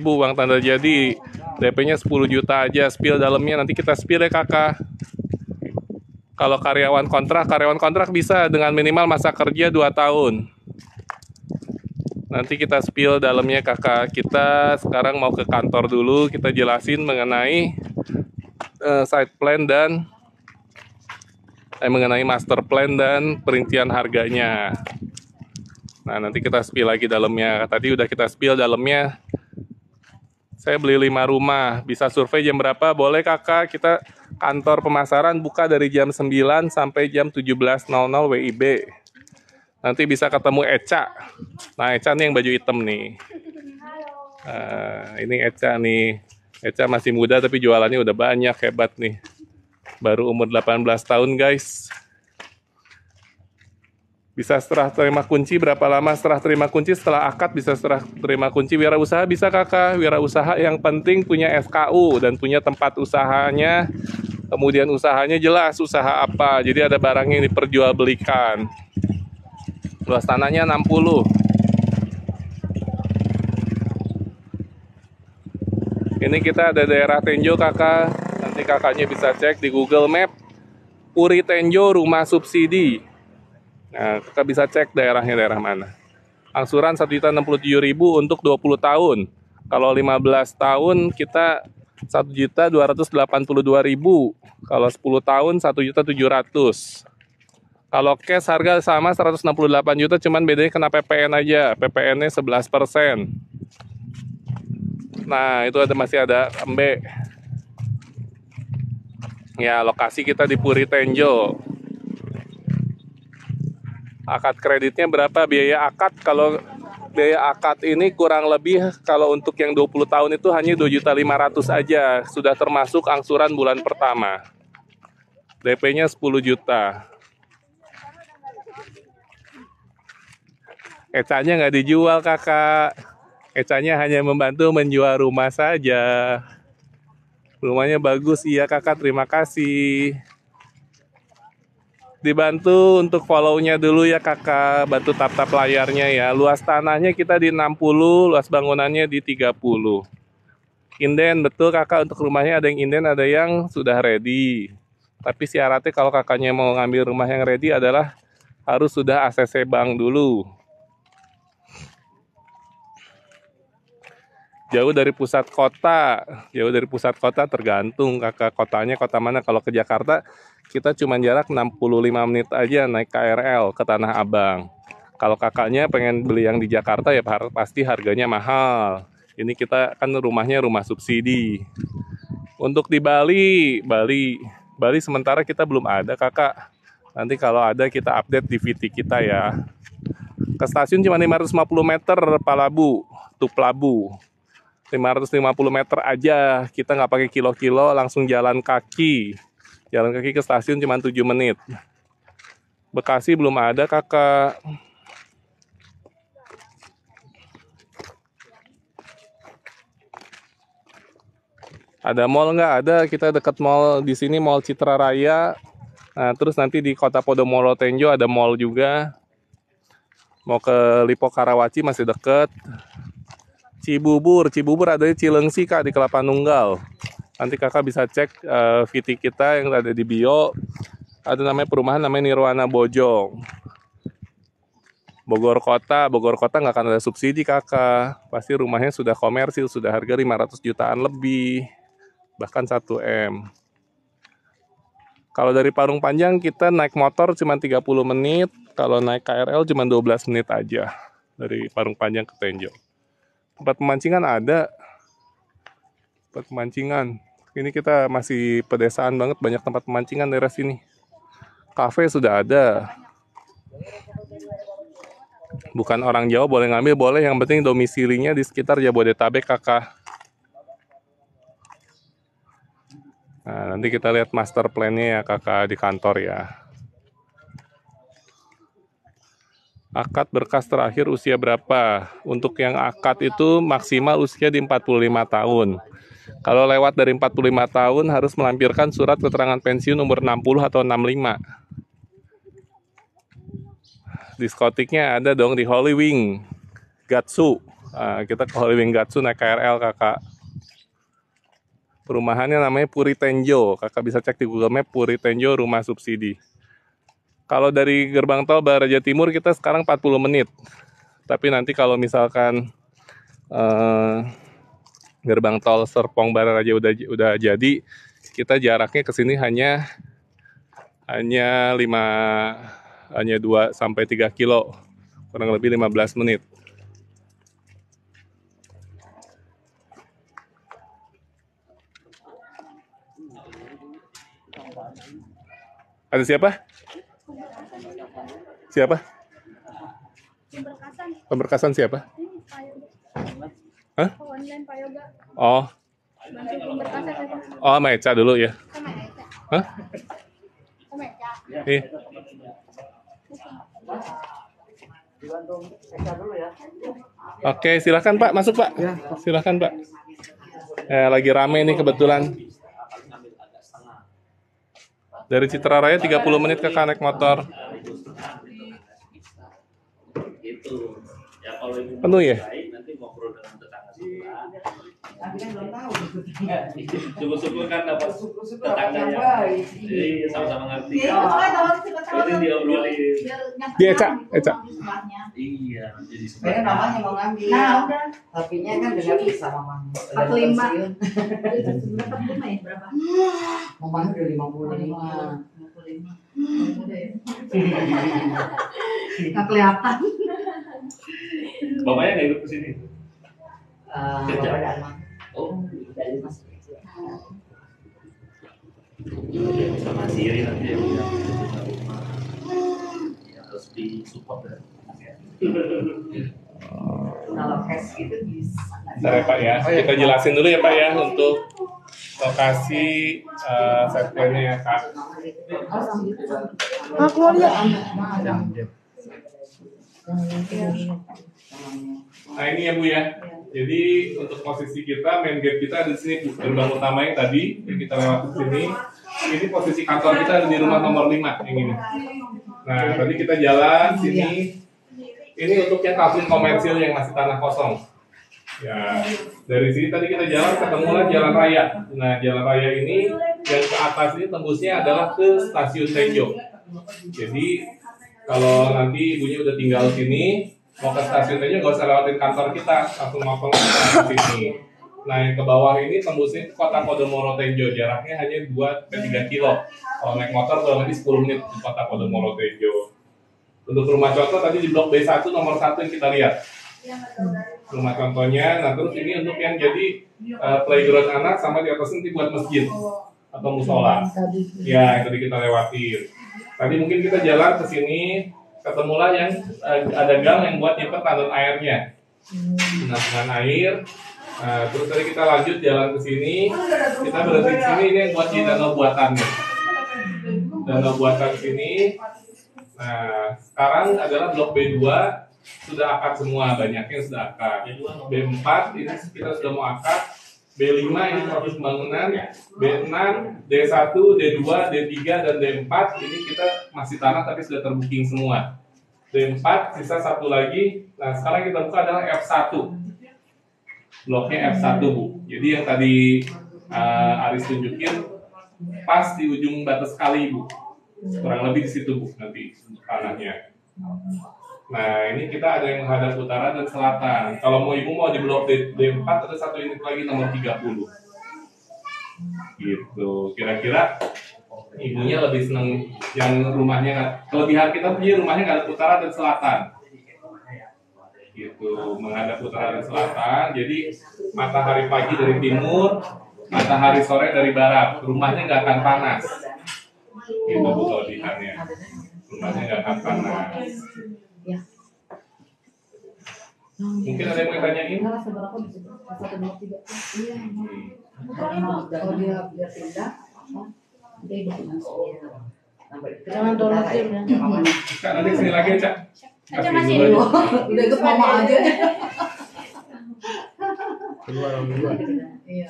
uang tanda jadi. DP-nya 10 juta aja. Spill dalamnya nanti kita spill ya kakak. Kalau karyawan kontrak bisa dengan minimal masa kerja 2 tahun. Nanti kita spill dalamnya kakak. Kita sekarang mau ke kantor dulu, kita jelasin mengenai site plan dan mengenai master plan dan perincian harganya. Nah, nanti kita spill lagi dalamnya. Tadi udah kita spill dalamnya. Saya beli 5 rumah. Bisa survei jam berapa? Boleh kakak. Kita kantor pemasaran buka dari jam 9 sampai jam 17.00 WIB. Nanti bisa ketemu Eca. Nah, Eca nih yang baju hitam nih. Ini Eca nih. Eca masih muda tapi jualannya udah banyak, hebat nih. Baru umur 18 tahun guys. Bisa setelah terima kunci berapa lama? Setelah terima kunci, setelah akad bisa setelah terima kunci. Wirausaha bisa kakak. Wirausaha yang penting punya SKU dan punya tempat usahanya. Kemudian usahanya jelas usaha apa. Jadi ada barang yang diperjualbelikan. Luas tanahnya 60. Ini kita ada daerah Tenjo kakak. Nanti kakaknya bisa cek di Google Map. Puri Tenjo rumah subsidi. Nah, kita bisa cek daerahnya daerah mana. Angsuran 1.067.000 untuk 20 tahun. Kalau 15 tahun kita 1.282.000. Kalau 10 tahun 1.700.000. Kalau cash harga sama 168 juta, cuman bedanya kena PPN aja. PPN-nya 11%. Nah, itu masih ada Embe. Ya, lokasi kita di Puri Tenjo. Akad kreditnya berapa? Biaya akad, kalau biaya akad ini kurang lebih kalau untuk yang 20 tahun itu hanya 2.500.000 aja. Sudah termasuk angsuran bulan pertama. DP-nya 10 juta. Ecanya nggak dijual kakak. Ecanya hanya membantu menjual rumah saja. Rumahnya bagus, iya kakak, terima kasih. Dibantu untuk follow-nya dulu ya kakak, bantu tap-tap layarnya ya. Luas tanahnya kita di 60, luas bangunannya di 30. Inden, betul kakak, untuk rumahnya ada yang inden, ada yang sudah ready. Tapi syaratnya kalau kakaknya mau ngambil rumah yang ready adalah harus sudah ACC bank dulu. Jauh dari pusat kota, tergantung kakak kotanya, kota mana. Kalau ke Jakarta kita cuma jarak 65 menit aja naik KRL ke Tanah Abang. Kalau kakaknya pengen beli yang di Jakarta ya pasti harganya mahal. Ini kita kan rumahnya rumah subsidi. Untuk di Bali sementara kita belum ada kakak. Nanti kalau ada kita update di VT kita ya. Ke stasiun cuma 550 meter Palabu, Tuplabu. 550 meter aja, kita nggak pakai kilo-kilo, langsung jalan kaki. Jalan kaki ke stasiun cuma 7 menit. Bekasi belum ada kakak. Ada mall nggak? Ada, kita dekat mall di sini, Mall Citra Raya. Nah, terus nanti di Kota Podomoro Tenjo ada mall juga. Mau ke Lipo Karawaci masih deket. Cibubur ada di Cilengsi kak, di Kelapa Nunggal. Nanti kakak bisa cek VT kita yang ada di bio. Ada namanya perumahan namanya Nirwana Bojong. Bogor Kota nggak akan ada subsidi kakak. Pasti rumahnya sudah komersil, sudah harga 500 jutaan lebih. Bahkan 1 M. Kalau dari Parung Panjang kita naik motor cuma 30 menit. Kalau naik KRL cuma 12 menit aja. Dari Parung Panjang ke Tenjo. Tempat pemancingan ada. Tempat pemancingan. Ini kita masih pedesaan banget, banyak tempat pemancingan daerah sini. Kafe sudah ada. Bukan orang Jawa boleh ngambil, boleh, yang penting domisilinya di sekitar Jabodetabek, Kakak. Nah, nanti kita lihat master plan-nya ya, Kakak, di kantor ya. Akad berkas terakhir usia berapa? Untuk yang akad itu maksimal usia di 45 tahun. Kalau lewat dari 45 tahun harus melampirkan surat keterangan pensiun nomor 60 atau 65. Diskotiknya ada dong di Holy Wing Gatsu. Nah, kita ke Holy Wing Gatsu naik KRL, Kakak. Perumahannya namanya Puri Tenjo. Kakak bisa cek di Google Map, Puri Tenjo rumah subsidi. Kalau dari gerbang tol Baraja Timur kita sekarang 40 menit. Tapi nanti kalau misalkan gerbang tol Serpong Baraja udah jadi, kita jaraknya ke sini hanya 2 sampai 3 kilo. Kurang lebih 15 menit. Ada siapa? Siapa? Pemberkasan siapa? Hah? Online Pak Yoga. Oh. Bantu pemberkasan aja. Oh, sama Eca dulu ya. Sama Eca. Hah? Sama Eca. Iya. Oke, silakan Pak, masuk Pak. Silakan Pak. Lagi rame nih kebetulan. Dari Citra Raya 30 menit ke naik motor. Penuh ya? Syukur-syukur kan dapat tetangganya. Iya, sama-sama ngerti. Ini diobrolin. Dia Eca. Iya, jadi Saya namanya mau ngambil. Nah, udah. Tapinya kan dengan bisa mamanya. 45. Berapa? Mamanya udah 55. Nggak kelihatan. bapaknya nggak ikut ke sini. Bapak dan Mama. Oh, Dari Mas. dia bisa mandiri nanti ya, punya rumah. Ya, harus disupport ya. Kalau cash gitu bisa. Bentar ya Pak ya. Kita jelasin dulu ya Pak ya untuk lokasi set plan-nya ya Kak. Aku mau lihat. Nah ini ya Bu ya. Jadi untuk posisi kita, main gate kita ada di sini Bu. Gerbang utama yang tadi yang kita lewati sini. Ini posisi kantor kita ada di rumah nomor 5 yang ini. Nah tadi kita jalan sini. Ini untuk yang kafe komersil yang masih tanah kosong. Ya, dari sini tadi kita jalan ketemulah jalan raya. Nah, jalan raya ini yang ke atas ini tembusnya adalah ke stasiun Tenjo. Jadi kalau nanti ibunya udah tinggal sini, mau ke stasiun Tenjo nggak usah lewatin kantor kita, langsung motong ke sini. Nah, yang ke bawah ini tembusnya ke kota Podomoro Tenjo, jaraknya hanya 2-3 kilo. Kalau naik motor kurang lebih 10 menit di kota Podomoro Tenjo. Untuk rumah contoh tadi di blok B1 nomor 1 yang kita lihat. Rumah contohnya, nah terus ini untuk yang jadi playground anak sama di atas nanti buat masjid atau musola. Ya, itu tadi kita lewatin. Tadi mungkin kita jalan ke sini, ketemulah yang ada gang yang buat nyimpen tandon airnya. Penampungan air. Nah, terus tadi kita lanjut jalan ke sini, kita berhenti di sini, ini yang buat di danau buatannya. Danau buatan sini. Nah, sekarang adalah blok B2 sudah akad semua, banyaknya sudah akad. B4 ini kita sudah mau akad. B5 ini proses pembangunan. B6, D1, D2, D3 dan D4 ini kita masih tanah tapi sudah terbooking semua. D4 sisa satu lagi. Nah, sekarang kita buka adalah F1. Bloknya F1 Bu. Jadi yang tadi Aris tunjukin pas di ujung batas kali Bu. Kurang lebih di situ Bu nanti untuk tanahnya. Nah ini kita ada yang menghadap utara dan selatan. Kalau mau ibu mau di blok D4 ada satu unit lagi nomor 30. Gitu. Kira-kira ibunya lebih seneng yang rumahnya, kelebihan kita punya rumahnya nggak ada utara dan selatan. Gitu, menghadap utara dan selatan. Jadi matahari pagi dari timur, matahari sore dari barat. Rumahnya nggak akan panas. Itu Bu kelebihannya. Rumahnya nggak akan panas. Mungkin ada yang mau tanyain? Seberapa di situ? 123. Iya. Oh dia biar pindah. Dia masih Jangan download game ya. Kak, nanti sini lagi Cak. Aja Kasih masih dulu dulu. aja. udah ikut mama aja. Keluar orang dua. Iya.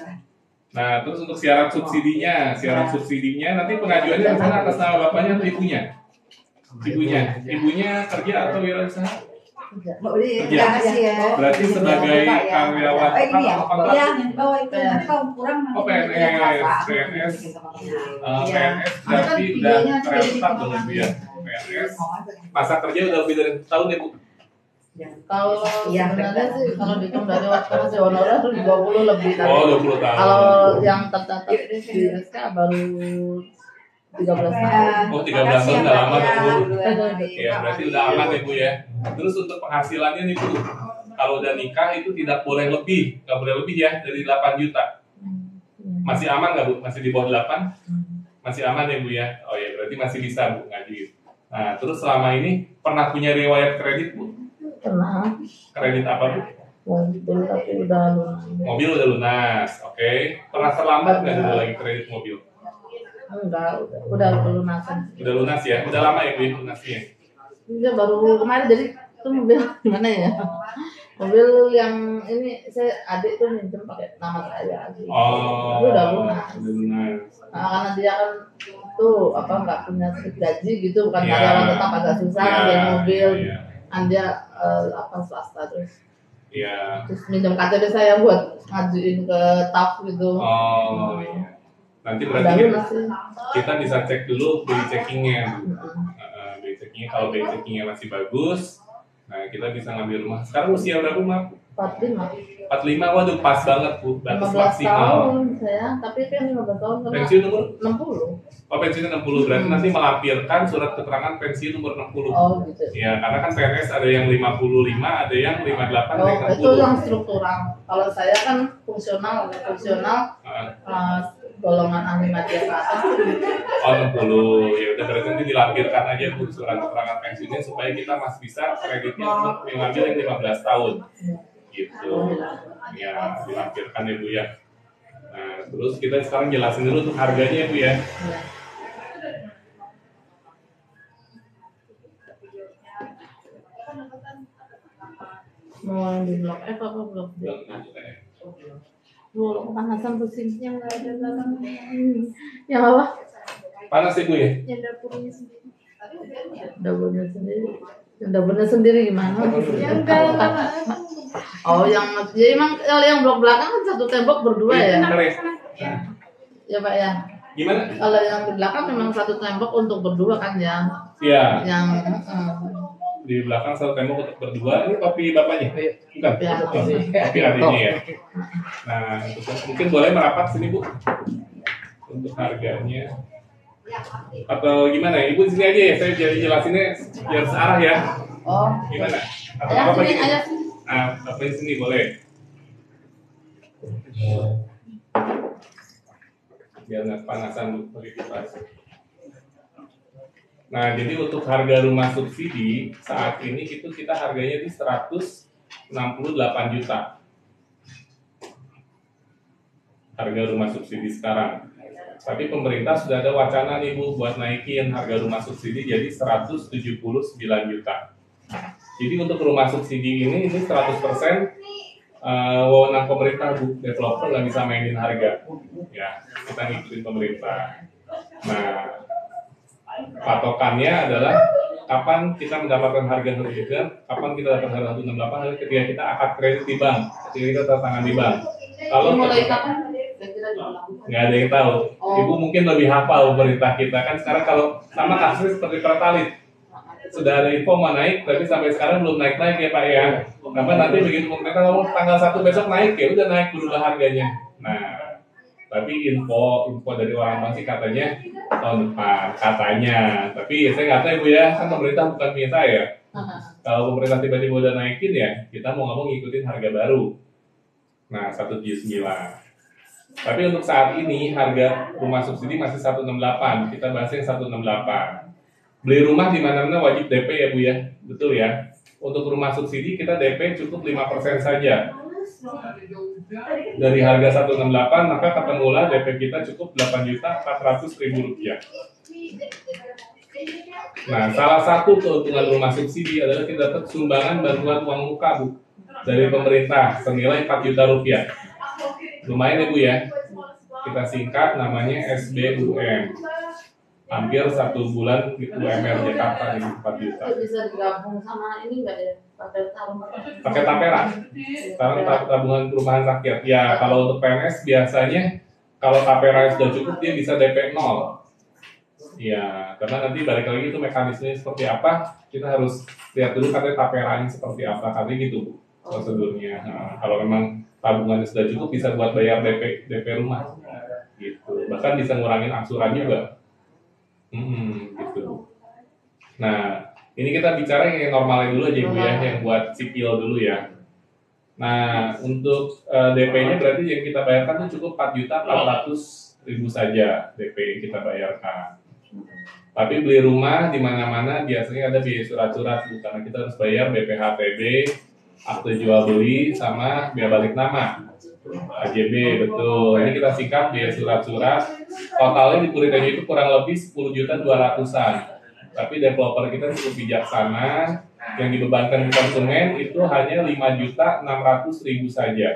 Nah, terus untuk syarat subsidinya nanti pengajuannya di sana atas nama bapaknya atau ibunya? Ibunya kerja atau wirausaha? Mbak Udi, Iya. kasih ya. Berarti sebagai karyawan ini ya, tetap apa? iya, bawa itu nanti kalau kurang Oh, PNS berarti udah karyawan tetap dong Ibu ya. PNS. Masa kerja udah lebih dari 1 tahun ya Bu? Kalau Iya, sebenarnya sih kalau dihitung dari waktu masih honorer tuh 20 lebih. Oh, 20 tahun. Kalau yang tercatat di SK baru 13 tahun. Oh, 13 tahun udah lama dong Bu. Iya, Ya, berarti udah aman ya Bu ya. Terus untuk penghasilannya nih Bu, kalau udah nikah itu tidak boleh lebih, nggak boleh lebih ya dari 8 juta. Masih aman nggak Bu? Masih di bawah 8? Masih aman ya Bu ya? Oh ya, berarti masih bisa Bu ngajuin. Nah, terus selama ini pernah punya riwayat kredit Bu? Pernah Kredit apa Bu? mobil tapi udah lunas. Mobil udah lunas, oke. Pernah terlambat nggak dulu lagi kredit mobil? Enggak, udah lunasan. Udah lunas ya? Udah lama ya Bu ya lunasnya? Dia baru kemarin jadi itu mobil gimana ya? Mobil yang ini saya adik tuh minjem pakai nama saya aja. Oh, Itu udah lunas. udah lunas. Nah, karena dia kan tuh apa nggak punya slip gaji gitu, bukan Iya. karyawan tetap agak susah Iya, dia mobil, iya. kan dia apa swasta terus Iya. minjem KTP saya buat ngajuin ke TAF gitu. Oh, iya. Nanti Udah berarti lunas sih. kita bisa cek dulu BI checkingnya. BI checkingnya, kalau BI checkingnya masih bagus, nah kita bisa ngambil rumah. Sekarang usia berapa Mak? 45. 45, waduh pas banget Bu, batas 15 maksimal. tahun saya, tapi kan 15 tahun karena Pensiun umur? 60. Oh, pensiun 60, berarti nanti melampirkan surat keterangan pensiun umur 60. Oh gitu. Ya, karena kan PNS ada yang 55, ada yang 58, ada yang Oh, itu 60. yang struktural. Kalau saya kan fungsional, golongan ahli media ke atas. Oh, 60. Ya udah, berarti nanti dilampirkan aja Bu surat keterangan pensiunnya supaya kita masih bisa kreditnya untuk mengambil yang 15 tahun. Gitu. Ya, dilampirkan ya Bu ya. Nah, terus kita sekarang jelasin dulu untuk harganya ya Bu ya. Ya. Mau yang di blok F apa blok D? Blok kepanasan pusing. Yang nggak ada belakang. Yang apa? Panas ya Bu ya? Yang dapurnya sendiri. Dapurnya sendiri. Yang dapurnya sendiri gimana? Yang enggak. Oh, yang ya emang kalau yang blok belakang kan satu tembok berdua ya? Bentar ya. Ya Pak ya. Gimana? Kalau yang di belakang memang satu tembok untuk berdua kan ya? Iya, Yang di belakang satu tembok untuk berdua. Ini kopi bapaknya? Bukan? Ya. Oh, kopi adiknya ya. Nah, mungkin boleh merapat sini Bu untuk harganya. Atau gimana ya? Ibu di sini aja ya, saya jelasinnya biar searah ya. Oh. Gimana? Atau Ayah apa sini, gitu? ayah sini. Nah, apa di sini boleh? Biar nggak kepanasan Bu, pakai kipas. Nah, jadi untuk harga rumah subsidi saat ini itu kita harganya di 168 juta. Harga rumah subsidi sekarang. Tapi pemerintah sudah ada wacana nih Bu buat naikin harga rumah subsidi jadi 179 juta. Jadi untuk rumah subsidi ini 100% wewenang pemerintah Bu, developer nggak bisa mainin harga. Ya, kita ngikutin pemerintah. Nah, patokannya adalah kapan kita mendapatkan harga 169, kapan kita dapat harga 168, ketika kita akad kredit di bank, ketika kita tanda tangan di bank. Kalau Mulai ketika- kapan? Kira-kira diberlakukan. nggak ada yang tahu. Oh. Ibu mungkin lebih hafal pemerintah kita kan sekarang kalau sama kasusnya seperti Pertalite sudah ada info mau naik, tapi sampai sekarang belum naik ya Pak ya. Kenapa nanti begitu pemerintah ngomong tanggal 1 besok naik ya udah naik berubah harganya. Nah, tapi info dari orang bank sih katanya tahun depan katanya. Tapi saya nggak tahu Ibu ya, kan pemerintah bukan punya saya. Kalau pemerintah tiba-tiba udah naikin ya, kita mau ngomong ngikutin harga baru. Nah, 179. Tapi untuk saat ini harga rumah subsidi masih 168. Kita bahas yang 168. Beli rumah di mana-mana wajib DP ya Bu ya, betul ya. untuk rumah subsidi kita DP cukup 5% saja. Dari harga 168 maka ketemulah DP kita cukup 8.400.000 rupiah. Nah, salah satu keuntungan rumah subsidi adalah kita dapat sumbangan bantuan uang muka, Bu, dari pemerintah senilai 4 juta rupiah. Lumayan ya, Bu ya. Kita singkat namanya SBUM. Hampir 1 bulan UMR Jakarta ini 4 juta. Itu bisa digabung sama ini enggak ya? Pakai tapera. Sekarang tabungan perumahan rakyat. Ya, kalau untuk PNS biasanya kalau tapera sudah cukup dia bisa DP 0. Ya, karena nanti balik lagi itu mekanismenya seperti apa, kita harus lihat dulu katanya taperanya seperti apa, katanya gitu Bu, prosedurnya. Nah, kalau memang tabungannya sudah cukup bisa buat bayar DP rumah, gitu. Bahkan bisa ngurangin angsuran juga, gitu. Nah, ini kita bicara yang normalnya dulu aja Bu ya, yang buat sipil dulu ya. Nah, untuk DP-nya berarti yang kita bayarkan itu cukup 4.400.000 saja DP yang kita bayarkan. Tapi beli rumah di mana-mana biasanya ada biaya surat-surat Bu, karena kita harus bayar BPHTB, akte jual beli, sama biaya balik nama, AJB, betul. Ini kita singkat biaya surat-surat. Totalnya di Puri Tenjo itu kurang lebih 10.200.000-an. Tapi developer kita cukup bijaksana, yang dibebankan konsumen itu hanya 5.600.000 saja.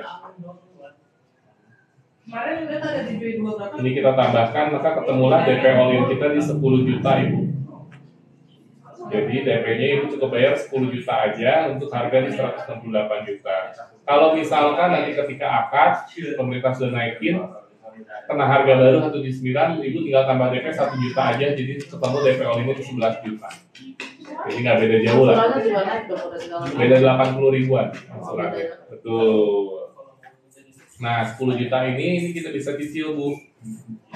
Ini kita tambahkan, maka ketemulah DP all-in kita di 10 juta Ibu. Jadi DP-nya Ibu cukup bayar 10 juta aja untuk harga di 168 juta. Kalau misalkan nanti ketika akad, pemerintah sudah naikin, kena harga baru 179, Ibu tinggal tambah DP 1 juta aja, jadi ketemu DP all-in itu 11 juta. Jadi nggak beda jauh lah. Beda 80 ribuan. Betul. Nah, 10 juta ini kita bisa cicil Bu.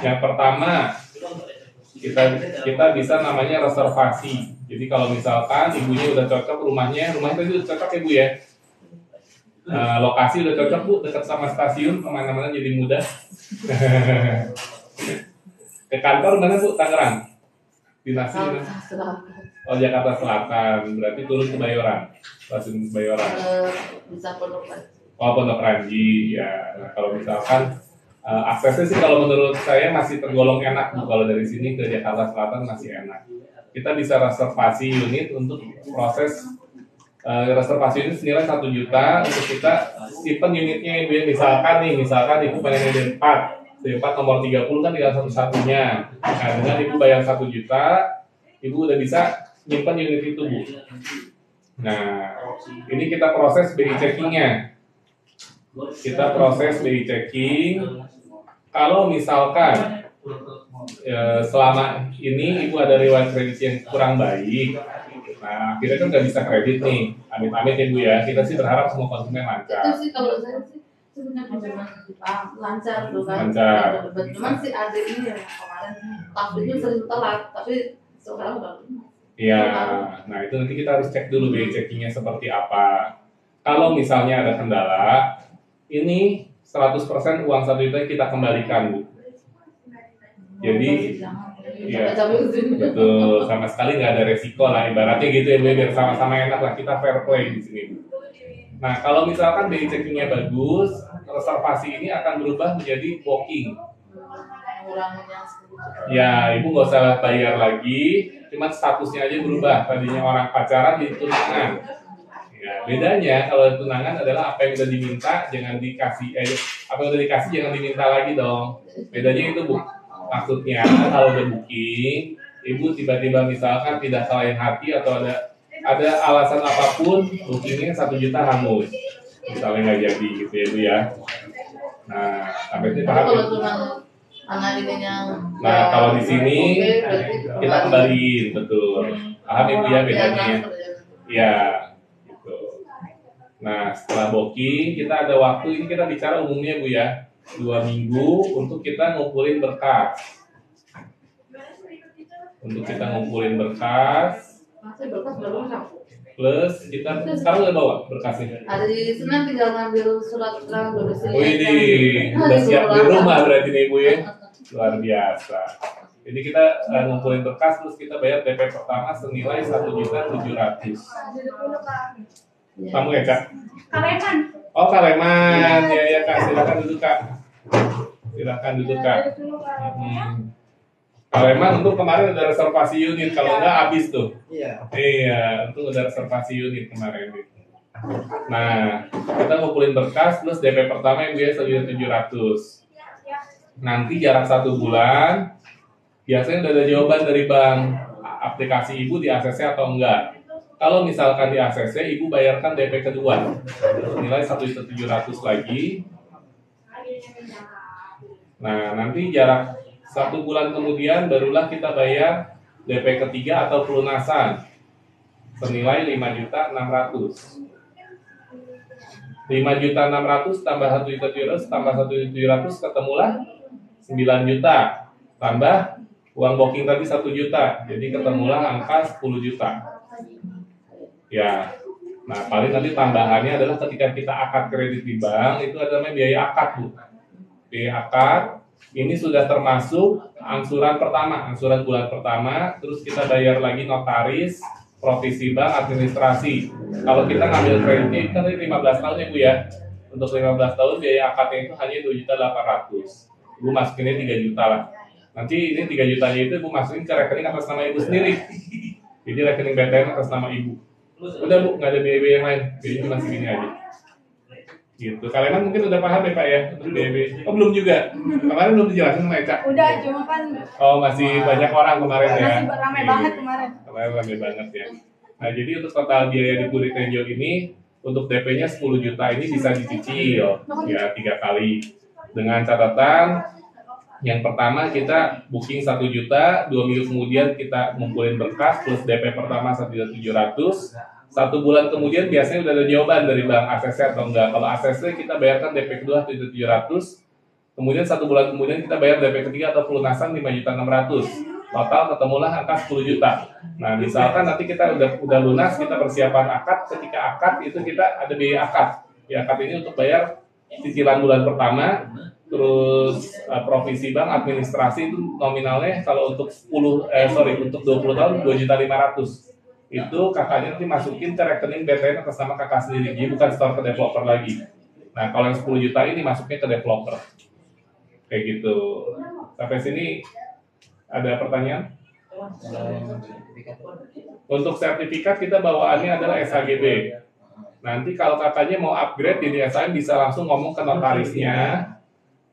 Yang pertama, kita bisa namanya reservasi. Jadi kalau misalkan ibunya udah cocok rumahnya tadi udah cocok ya Bu ya. Lokasi udah cocok Bu, dekat sama stasiun, kemana-mana jadi mudah. Ke kantor mana Bu? Tangerang. Dinasti mana? Oh, Jakarta Selatan. Berarti turun ke Bayoran. Stasiun Bayoran. Bisa Pondok Ranji. Oh, Pondok Ranji, ya. Nah, kalau misalkan aksesnya sih kalau menurut saya masih tergolong enak Bu. Kalau dari sini ke Jakarta Selatan masih enak. Kita bisa reservasi unit untuk proses reservasi unit senilai 1 juta untuk kita simpen unitnya Ibu ya. Misalkan Ibu pengen D4 nomor 30 kan tinggal satu-satunya. Nah, dengan Ibu bayar 1 juta, Ibu udah bisa nyimpen unit itu Bu. Nah, ini kita proses BI checking-nya. Kita proses BI checking. Kalau misalkan selama ini Ibu ada riwayat kredit yang kurang baik, nah akhirnya kan nggak bisa kredit nih. Amit-amit ya Bu ya. Kita sih berharap semua konsumen lancar. Itu sih kalau saya sih sebenarnya lancar tuh kan. Lancar. Cuman si adik ini yang kemarin tahunnya sering telat, tapi sekarang udah. Iya. Nah itu nanti kita harus cek dulu BI checkingnya seperti apa. Kalau misalnya ada kendala, ini 100% uang 1 juta kita kembalikan Bu. Jadi ya, betul, sama sekali nggak ada resiko lah ibaratnya gitu ya Bu, biar sama-sama enak lah, kita fair play di sini. Nah kalau misalkan BI checkingnya bagus, reservasi ini akan berubah menjadi walking. Ya Ibu nggak usah bayar lagi, cuma statusnya aja berubah. Tadinya orang pacaran jadi tunangan. Ya, bedanya kalau tunangan adalah apa yang udah diminta jangan dikasih, apa yang udah dikasih jangan diminta lagi dong. Bedanya itu Bu. Maksudnya kalau udah booking, Ibu tiba-tiba misalkan tidak salahin hati atau ada alasan apapun, bookingnya 1 juta hangus. Misalnya nggak jadi gitu ya Bu ya. Nah, sampai itu paham ya? Nah, kalau di sini kita kembaliin, betul. Paham Ibu ya bedanya? Ya. Nah, setelah booking, kita ada waktu, ini kita bicara umumnya Bu ya, 2 minggu untuk kita ngumpulin berkas. Untuk kita ngumpulin berkas. Plus, kita sekarang udah bawa berkasnya. Hari Senin tinggal ngambil surat keterangan domisili. Wih, udah siap di rumah berarti nih Bu ya. Luar biasa. Jadi kita ngumpulin berkas terus kita bayar DP pertama senilai 1.700.000. Kamu ya Kak? Kaleman. Oh Kaleman, ya Kak, silakan duduk Kak. Silakan duduk Kak. Kaleman untuk kemarin udah reservasi unit, kalau enggak habis tuh. Iya. Iya, untuk udah reservasi unit kemarin. Nah, kita ngumpulin berkas plus DP pertama yang biasa 1.700.000. Nanti jarak 1 bulan, biasanya udah ada jawaban dari bank aplikasi ibu di ACC atau enggak. Kalau misalkan di ACC, ibu bayarkan DP kedua nilai 1.700.000 lagi. Nah, nanti jarak 1 bulan kemudian barulah kita bayar DP ketiga atau pelunasan senilai 5.600.000. 5.600.000 tambah 1.700.000 tambah 1.700.000 ketemulah 9 juta tambah uang booking tadi 1 juta, jadi ketemulah angka 10 juta. Ya, nah paling nanti tambahannya adalah ketika kita akad kredit di bank itu ada namanya biaya akad Bu. Biaya akad ini sudah termasuk angsuran pertama, angsuran bulan pertama, terus kita bayar lagi notaris, provisi bank, administrasi. Kalau kita ngambil kreditnya itu kan 15 tahun ya Bu ya. Untuk 15 tahun biaya akadnya itu hanya 2.800.000. Ibu masukinnya 3 juta lah. Nanti ini 3 jutanya itu Ibu masukin ke rekening atas nama Ibu sendiri. Jadi rekening BTN atas nama Ibu. Udah Bu, nggak ada biaya yang lain. Biayanya cuma segini aja. Gitu. Kalian mungkin udah paham ya Pak ya untuk BB. Oh belum juga. Kemarin belum dijelasin sama Eca. Udah, cuma kan Oh masih banyak orang kemarin ya. masih ramai banget kemarin. Kemarin ramai banget ya. Nah jadi untuk total biaya di Puri Tenjo ini untuk DP-nya 10 juta ini bisa dicicil ya 3 kali. Dengan catatan yang pertama kita booking 1 juta, 2 minggu kemudian kita ngumpulin berkas plus DP pertama 1.700.000. 1 bulan kemudian biasanya udah ada jawaban dari bank ACC atau enggak. Kalau ACC kita bayarkan DP kedua 1.700.000. Kemudian 1 bulan kemudian kita bayar DP ketiga atau pelunasan 5.600.000. Total ketemulah angka 10 juta. Nah, misalkan nanti kita udah lunas, kita persiapan akad, ketika akad itu kita ada biaya akad. Biaya akad ini untuk bayar cicilan bulan pertama, terus provisi bank, administrasi itu nominalnya kalau untuk untuk 20 tahun 2.500.000. Itu kakaknya nanti masukin ke rekening BTN atas nama kakak sendiri, jadi bukan store ke developer lagi. Nah, kalau yang 10 juta ini masuknya ke developer. Kayak gitu. Sampai sini ada pertanyaan? Untuk sertifikat kita bawaannya adalah SHGB. Nanti kalau kakaknya mau upgrade di DSM bisa langsung ngomong ke notarisnya.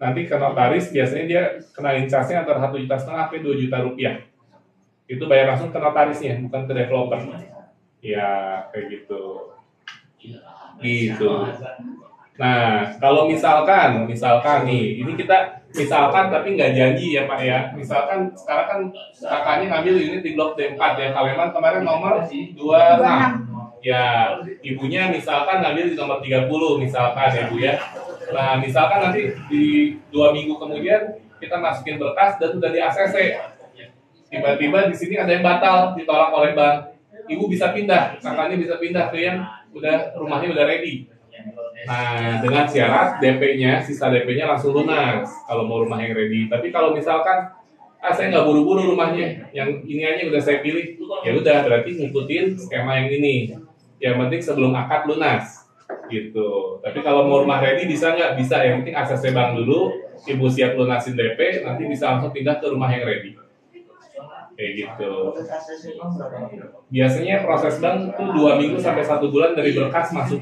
Nanti ke notaris biasanya dia kenalin charge-nya antara 1,5 juta sampai 2 juta rupiah. Itu bayar langsung ke notarisnya, bukan ke developer. Ya, kayak gitu. Gitu. Nah, kalau misalkan nih, ini kita misalkan tapi nggak janji ya Pak ya. Misalkan sekarang kan kakaknya ngambil unit di blok D4 ya, Kaleman kemarin nomor 26. Ya, ibunya misalkan ngambil di nomor 30 misalkan ya Bu ya. Nah, misalkan nanti di 2 minggu kemudian kita masukin berkas dan udah di ACC. Tiba-tiba di sini ada yang batal, ditolak oleh bank. Ibu bisa pindah, kakaknya bisa pindah ke yang rumahnya udah ready. Nah, dengan syarat DP-nya, sisa DP-nya langsung lunas kalau mau rumah yang ready. Tapi kalau misalkan saya nggak buru-buru rumahnya, yang ini aja udah saya pilih, ya udah berarti ngikutin skema yang ini. Yang penting sebelum akad lunas, gitu. Tapi kalau mau rumah ready bisa nggak? Bisa. Yang penting ACC bank dulu, ibu siap lunasin DP, nanti bisa langsung pindah ke rumah yang ready. Kayak gitu. Biasanya proses bank itu 2 minggu sampai 1 bulan dari berkas masuk.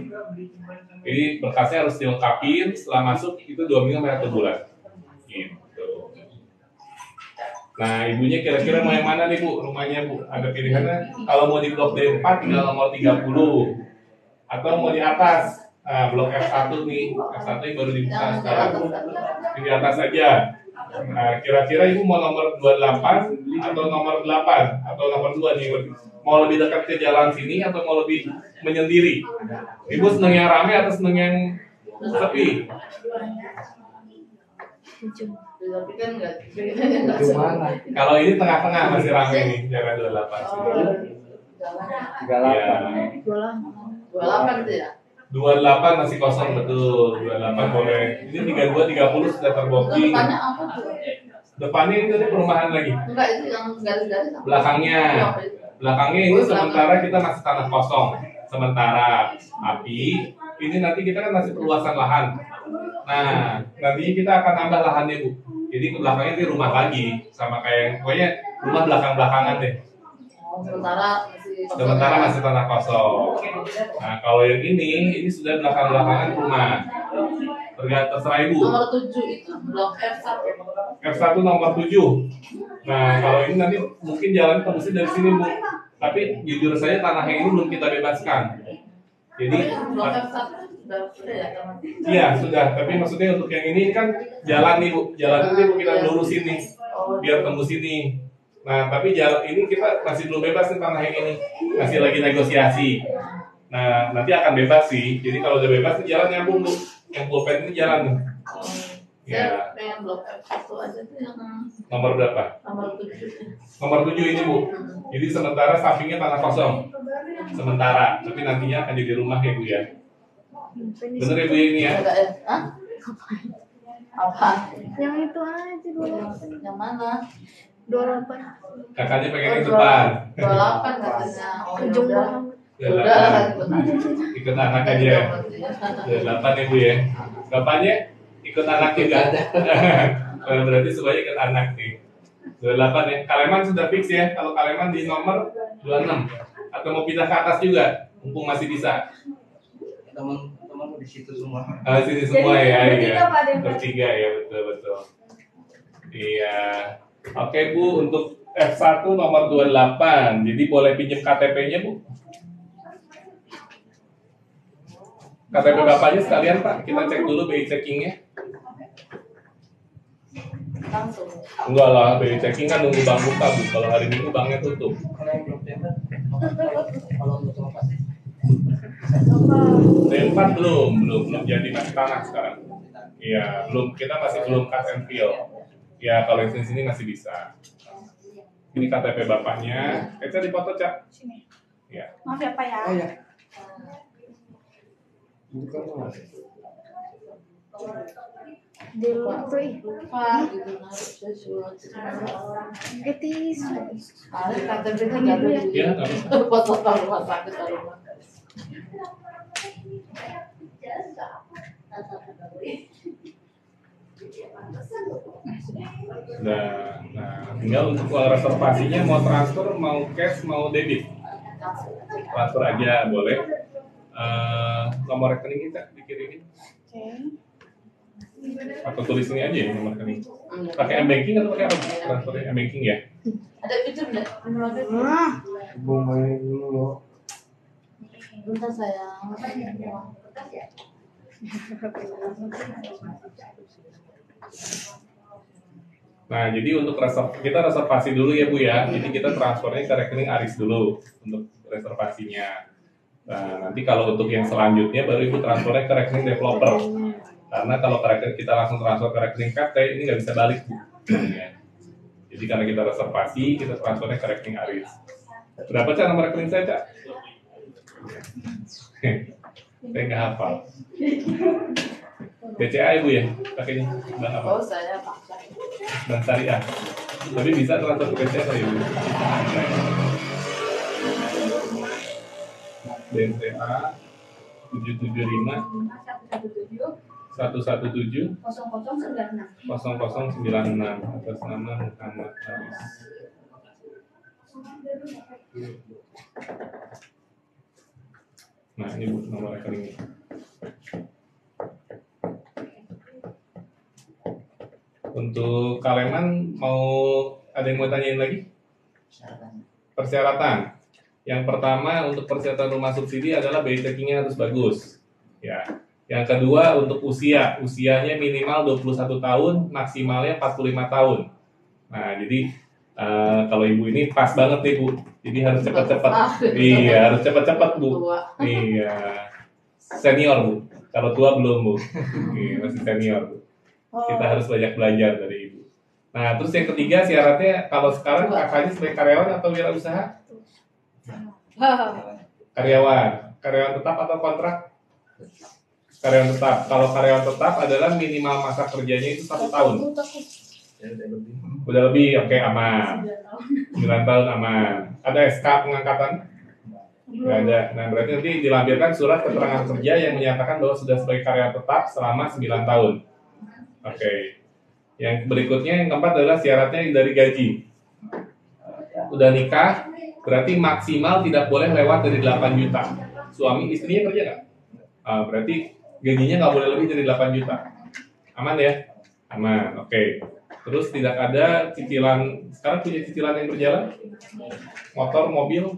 Jadi berkasnya harus dilengkapin, setelah masuk itu 2 minggu sampai 1 bulan. Gitu. Nah, ibunya kira-kira mau yang mana nih Bu? Rumahnya Bu, ada pilihannya. Kalau mau di blok D4 tinggal nomor 30. Atau mau di atas. Nah, blok F1 nih. F1 yang baru dibuka sekarang. Di atas aja. Nah, kira-kira ibu mau nomor 28 atau nomor 8 atau nomor 2 nih? Mau lebih dekat ke jalan sini atau mau lebih menyendiri? Ibu seneng yang rame atau seneng yang sepi? Tapi kan nggak. Kalau ini tengah-tengah masih rame nih, jalan 28 sini. 38. 28 itu ya? 28 masih kosong betul, 28 boleh. Ini 32, 30 sudah terbooking. Depannya apa tuh? Depannya itu ada perumahan lagi. Enggak, itu yang garis-garis apa? Belakangnya. Iya. Belakangnya ini sementara kita masih tanah kosong. Sementara. Tapi ini nanti kita kan masih perluasan lahan. Nah, nantinya kita akan nambah lahannya, Bu. Jadi ke belakangnya ini rumah lagi. Sama kayak, pokoknya rumah belakang-belakangan deh. Oh, sementara masih kosong. Sementara masih tanah kosong. Nah, kalau yang ini sudah belakang-belakangan rumah. Terserah Ibu. Nomor 7 itu blok F1. F1 nomor 7. Nah, kalau ini nanti mungkin jalan tembusnya dari sini, Bu. Tapi jujur saja tanah yang ini belum kita bebaskan. Jadi Blok F1 sudah ya, teman. iya sudah. Tapi maksudnya untuk yang ini kan jalan nih, Bu. Jalan ini Bu, kita lurusin nih biar tembus ini. Nah, tapi jalan ini kita masih belum bebas nih tanah yang ini. Masih lagi negosiasi. Nah, nanti akan bebas sih. Jadi kalau udah bebas nih jalan nyambung, Bu. Yang pulpen ini jalan nih. Saya pengen blok F1 aja tuh yang Nomor berapa? nomor 7. Nomor 7 ini, Bu. Jadi sementara sampingnya tanah kosong. Sementara, tapi nantinya akan jadi rumah ya, Bu ya. Bener ya, Bu ini ya? Enggak ya? Hah? Apa? Yang itu aja dulu. Yang mana? 28. Kakaknya pengen yang depan. 28 katanya. Oh, Ujung yaudah. banget. Udah, Ikut anak aja. 8 ya, Bu ya. Bapaknya ikut anak juga. Berarti semuanya ikut anak nih. 28 ya. Kaleman sudah fix ya. Kalau Kaleman di nomor 26. Atau mau pindah ke atas juga, mumpung masih bisa. Teman-teman di situ semua. Sini semua ya. bertiga, Iya. Pak, Den. Bertiga ya, betul. Iya. Oke, Bu, untuk F1 nomor 28. Jadi boleh pinjam KTP-nya, Bu. KTP bapaknya sekalian, Pak. Kita cek dulu BI checkingnya. Langsung. Enggak lah, BI checking kan nunggu bank buka, Bu. Kalau hari Minggu banknya tutup. Kalau yang belum tender, kalau untuk lepas D4 belum jadi masih tanah sekarang. Iya, kita masih belum cut and fill. Ya, kalau yang sini masih bisa. Ini KTP bapaknya. Eca dipoto, Cak. Sini. Ya. Maaf ya, Pak ya. Oh ya. Bukan Mas. Dulu tuh ih. Pak, gitu naruh sesuatu. Getis. Ada KTP-nya nggak ada di Iya, nggak bisa. foto rumah sakit rumah. Nah, tinggal untuk reservasinya mau transfer, mau cash, mau debit. Transfer aja boleh. Nomor rekening kita dikirimin. Atau tulis ini aja ya nomor rekening. Pakai M-banking atau pakai apa? Transfernya M-banking ya. Ada pinjam nggak? Belum main dulu loh. Bentar sayang. Nah, jadi untuk kita reservasi dulu ya, Bu ya. Jadi kita transfernya ke rekening Aris dulu untuk reservasinya. Nah, nanti kalau untuk yang selanjutnya baru Ibu transfernya ke rekening developer. Karena kalau kita langsung transfer ke rekening PT ini nggak bisa balik, Bu. Ya. Jadi karena kita reservasi, kita transfernya ke rekening Aris. Berapa Cak nomor rekening saya, Cak? Saya nggak hafal. BCA Ibu ya, pakainya Bank apa? Oh, saya pakai. Bank Syariah. Tapi bisa transfer ke BCA atau Ibu? BCA 775 117 0096 atas nama Muhammad Haris. Nah, ini Bu nomor rekeningnya. Untuk Kaleman ada yang mau tanyain lagi? Persyaratan. Yang pertama untuk persyaratan rumah subsidi adalah BI checkingnya harus bagus. Ya. Yang kedua untuk usianya minimal 21 tahun, maksimalnya 45 tahun. Nah, jadi kalau Ibu ini pas banget nih, Bu. Jadi harus cepat-cepat. Iya, harus cepat-cepat, Bu. Iya. Senior, Bu. Kalau tua belum, Bu. Iya, masih senior, Bu. Kita harus banyak belajar dari Ibu. Nah, terus yang ketiga syaratnya kalau sekarang kakaknya sebagai karyawan atau wirausaha? Karyawan tetap atau kontrak? Karyawan tetap. Kalau karyawan tetap adalah minimal masa kerjanya itu 1 tahun. Udah lebih, oke aman. 9 tahun aman. Ada SK pengangkatan? Nggak ada. Nah berarti nanti dilampirkan surat keterangan kerja yang menyatakan bahwa sudah sebagai karyawan tetap selama 9 tahun. Oke. Yang berikutnya yang keempat adalah syaratnya dari gaji. Udah nikah, berarti maksimal tidak boleh lewat dari 8 juta. Suami istrinya kerja nggak? Berarti gajinya nggak boleh lebih dari 8 juta. Aman ya? Aman, oke. Terus tidak ada cicilan, sekarang punya cicilan yang berjalan? Motor, mobil?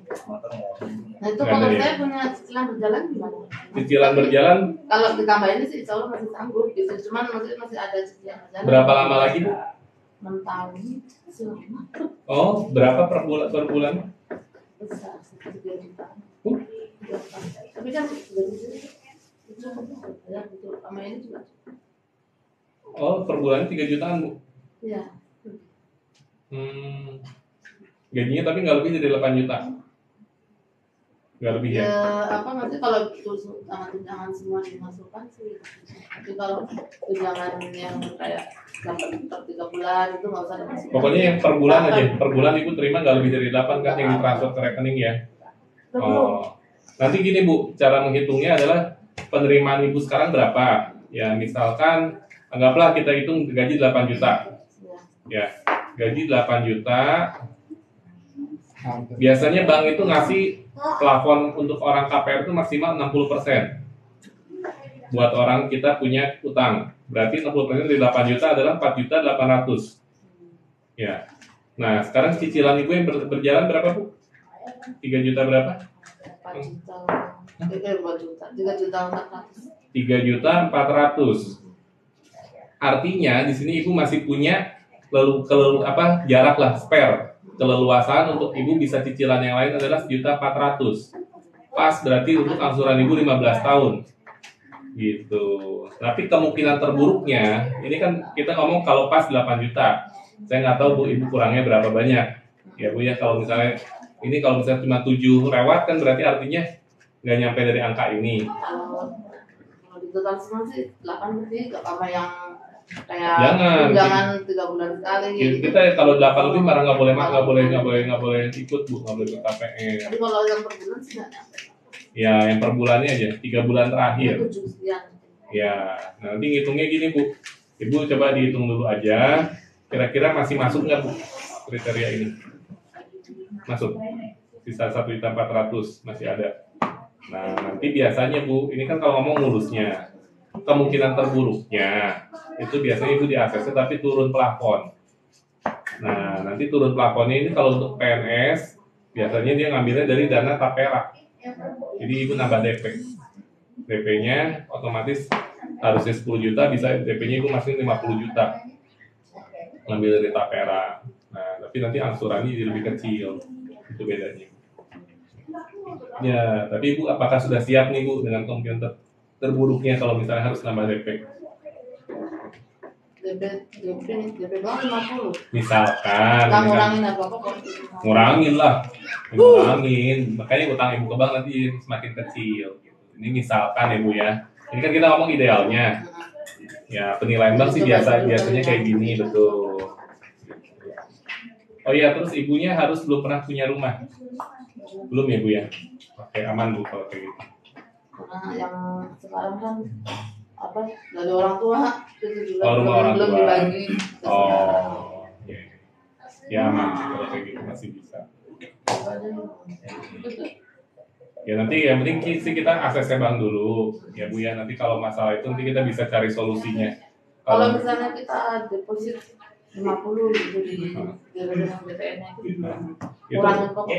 Nah itu Nggak kalau ada ya? saya punya cicilan berjalan gimana? Cicilan berjalan Kalau ditambah ini sih insya Allah masih sanggup gitu. Cuman masih ada cicilan berjalan. berapa lama lagi Bu? 6 tahun. Selama Oh, berapa per bulan? besar 3 juta. Uh. Tapi kan itu ya betul. Sama ini juga. Oh, per bulan 3 jutaan Bu? Iya. Gajinya tapi nggak lebih dari 8 juta? Nggak lebih ya? Ya apa nanti kalau tunjangan semua dimasukkan sih. Tapi kalau tunjangan yang kayak dapat per 3 bulan itu nggak usah dimasukkan. Pokoknya yang per bulan aja, per bulan Ibu terima nggak lebih dari 8 kan yang ditransfer ke rekening ya? Oh, nanti gini Bu, cara menghitungnya adalah penerimaan Ibu sekarang berapa? Ya misalkan, anggaplah kita hitung gaji 8 juta. Ya, gaji 8 juta. Biasanya bank itu ngasih plafon untuk orang KPR itu maksimal 60%. Buat orang kita punya utang. Berarti 60% dari 8 juta adalah 4.800.000. Ya. Nah, sekarang cicilan Ibu yang berjalan berapa, Bu? 3 juta berapa? 4 juta. 3 juta 400. 3.400.000. Artinya di sini Ibu masih punya jarak lah, spare, keleluasan untuk Ibu bisa cicilan yang lain adalah 1.400.000. Pas berarti untuk angsuran Ibu 15 tahun. Gitu. Tapi kemungkinan terburuknya, ini kan kita ngomong kalau pas 8 juta. Saya nggak tahu Bu, Ibu kurangnya berapa banyak. Ya Bu ya, kalau misalnya cuma 7 lewat kan berarti artinya nggak nyampe dari angka ini. Kalau di total semua sih 8 berarti nggak apa yang kayak Jangan 3 bulan sekali. Kita kalau 8 lebih malah nggak boleh ikut Bu, nggak boleh ikut KPR. Tapi kalau yang per bulan sih nggak nyampe. Ya yang per bulannya aja 3 bulan terakhir. 7 sekian. Ya, nanti ngitungnya gini Bu, Ibu coba dihitung dulu aja. Kira-kira masih masuk nggak Bu kriteria ini? Masuk. Sisa 1.400.000 masih ada. Nah nanti biasanya Bu, ini kan kalau ngomong mulusnya, kemungkinan terburuknya itu biasanya Ibu di ACC tapi turun plafon. Nah nanti turun plafonnya ini kalau untuk PNS biasanya dia ngambilnya dari dana tapera. Jadi Ibu nambah DP. DP-nya otomatis harusnya 10 juta, bisa DP-nya Ibu masukin 50 juta. Ngambil dari tapera. Nah tapi nanti angsurannya jadi lebih kecil. Itu bedanya. Ya, tapi Ibu apakah sudah siap nih Bu dengan kemungkinan terburuknya kalau misalnya harus nambah DP? DP doang 50. Misalkan, Nggak ngurangin apa-apa kok. ngurangin lah, ngurangin. Makanya utang Ibu ke bank nanti semakin kecil. Gitu. Ini misalkan ya Bu ya. Ini kan kita ngomong idealnya. Ya penilaian bank sih biasanya kayak gini betul. Oh iya, terus ibunya harus belum pernah punya rumah. Belum ya Bu ya? Oke, aman Bu kalau kayak gitu. Karena yang sekarang kan apa dari orang tua itu juga Oh, rumah orang belum tua. dibagi. Oh, iya. Ya aman kalau kayak gitu masih bisa. Ya nanti yang penting sih kita akses bank dulu ya Bu ya. Nanti kalau masalah itu nanti kita bisa cari solusinya. Kalau misalnya kita deposit 50 gitu di BPN-nya itu kurangin pokok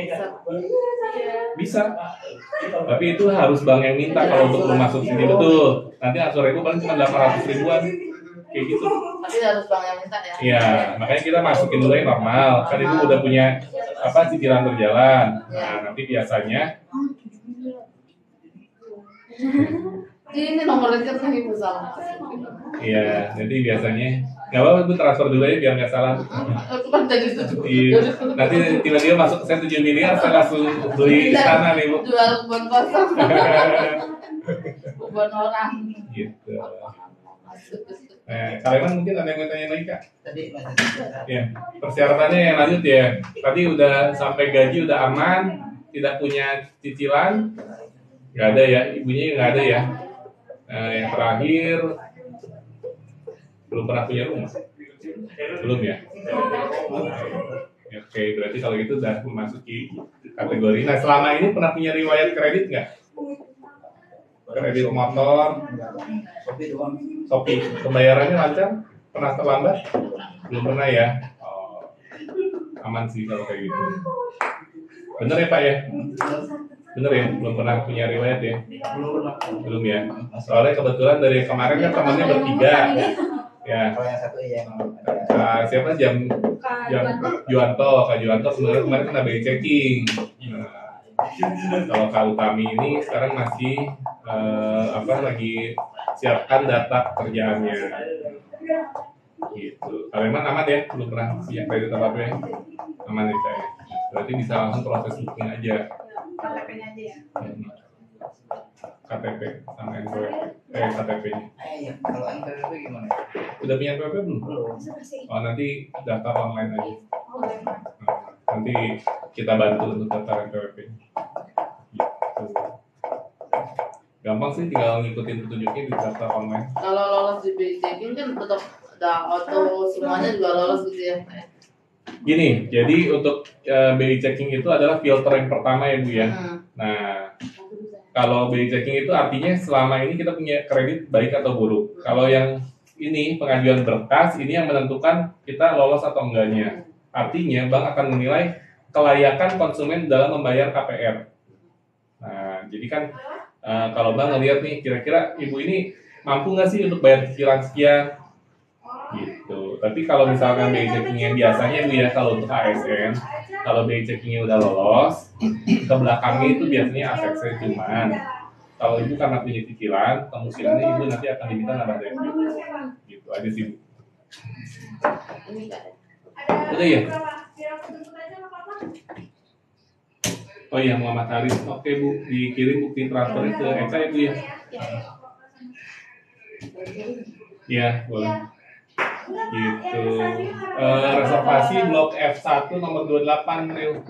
bisa. Tapi itu harus bank yang minta kalau untuk rumah subsidi betul. Nanti angsuran Ibu paling cuma 800 ribuan kayak gitu. Tapi harus bank yang minta ya. Iya, makanya kita masukin dulu yang normal. Kan Ibu udah punya cicilan berjalan. Nah, nanti biasanya ini nomor rekening Ibu salah. iya, jadi biasanya nggak apa-apa Ibu transfer dulu aja biar nggak salah. Aku kan tadi itu. Iya. Nanti tiba-tiba masuk saya 7 miliar saya langsung beli istana nih Bu. Jual kebun kosong. Kebun orang. Gitu. Kalian mungkin ada yang mau tanya lagi Kak? Tadi masih Ya, persyaratannya yang lanjut ya. Tadi udah sampai gaji udah aman, tidak punya cicilan, nggak ada ya, ibunya nggak ada ya. Yang terakhir belum pernah punya rumah, belum ya. Oke, berarti kalau gitu udah memasuki kategori. Nah, selama ini pernah punya riwayat kredit nggak? Kredit motor, kopi doang. Shopee, pembayarannya lancar? Pernah terlambat? Belum pernah ya? Oh, aman sih kalau kayak gitu. Bener ya Pak ya? Bener ya? Belum pernah punya riwayat ya? Belum ya? Soalnya kebetulan dari kemarin kan temannya bertiga. Ya. Kalau yang satu yang Siapa Jam Juanto, Kak Juanto sebenarnya kemarin kena BI checking. Kalau Kak Utami ini sekarang masih lagi siapkan data kerjaannya. Gitu. Kalian aman ya? Belum pernah punya kredit apa-apa ya? Aman ya saya. Berarti bisa langsung proses booking aja. KTP-nya aja ya. KTP sama NPWP. KTP-nya. iya. Kalau NPWP gimana? Udah punya NPWP belum? Belum. Oh, nanti daftar online aja. Nanti kita bantu untuk daftar NPWP. Gitu. Gampang sih, tinggal ngikutin petunjuknya di daftar online. Kalau lolos di BI checking kan tetap udah auto semuanya juga lolos gitu ya. Gini, jadi untuk BI checking itu adalah filter yang pertama ya Bu ya. Nah, kalau BI checking itu artinya selama ini kita punya kredit baik atau buruk. Kalau yang ini pengajuan berkas, ini yang menentukan kita lolos atau enggaknya. Artinya bank akan menilai kelayakan konsumen dalam membayar KPR. Nah, jadi kan kalau bank ngelihat nih, kira-kira ibu ini mampu nggak sih untuk bayar cicilan sekian? Gitu. Tapi kalau misalkan BI checkingnya biasanya Bu ya, kalau untuk ASN, kalau BI checkingnya udah lolos, ke belakangnya itu biasanya aksesnya cuman. Kalau ibu karena punya cicilan, kemungkinannya ibu nanti akan diminta nambah DP. Gitu aja sih Bu. Ini enggak. Udah ya? Oh iya, Muhammad Haris. Oke Bu, dikirim bukti transfernya ke Eka ya Bu ya? Iya, boleh. Gitu. Reservasi blok F1 nomor 28 Rio.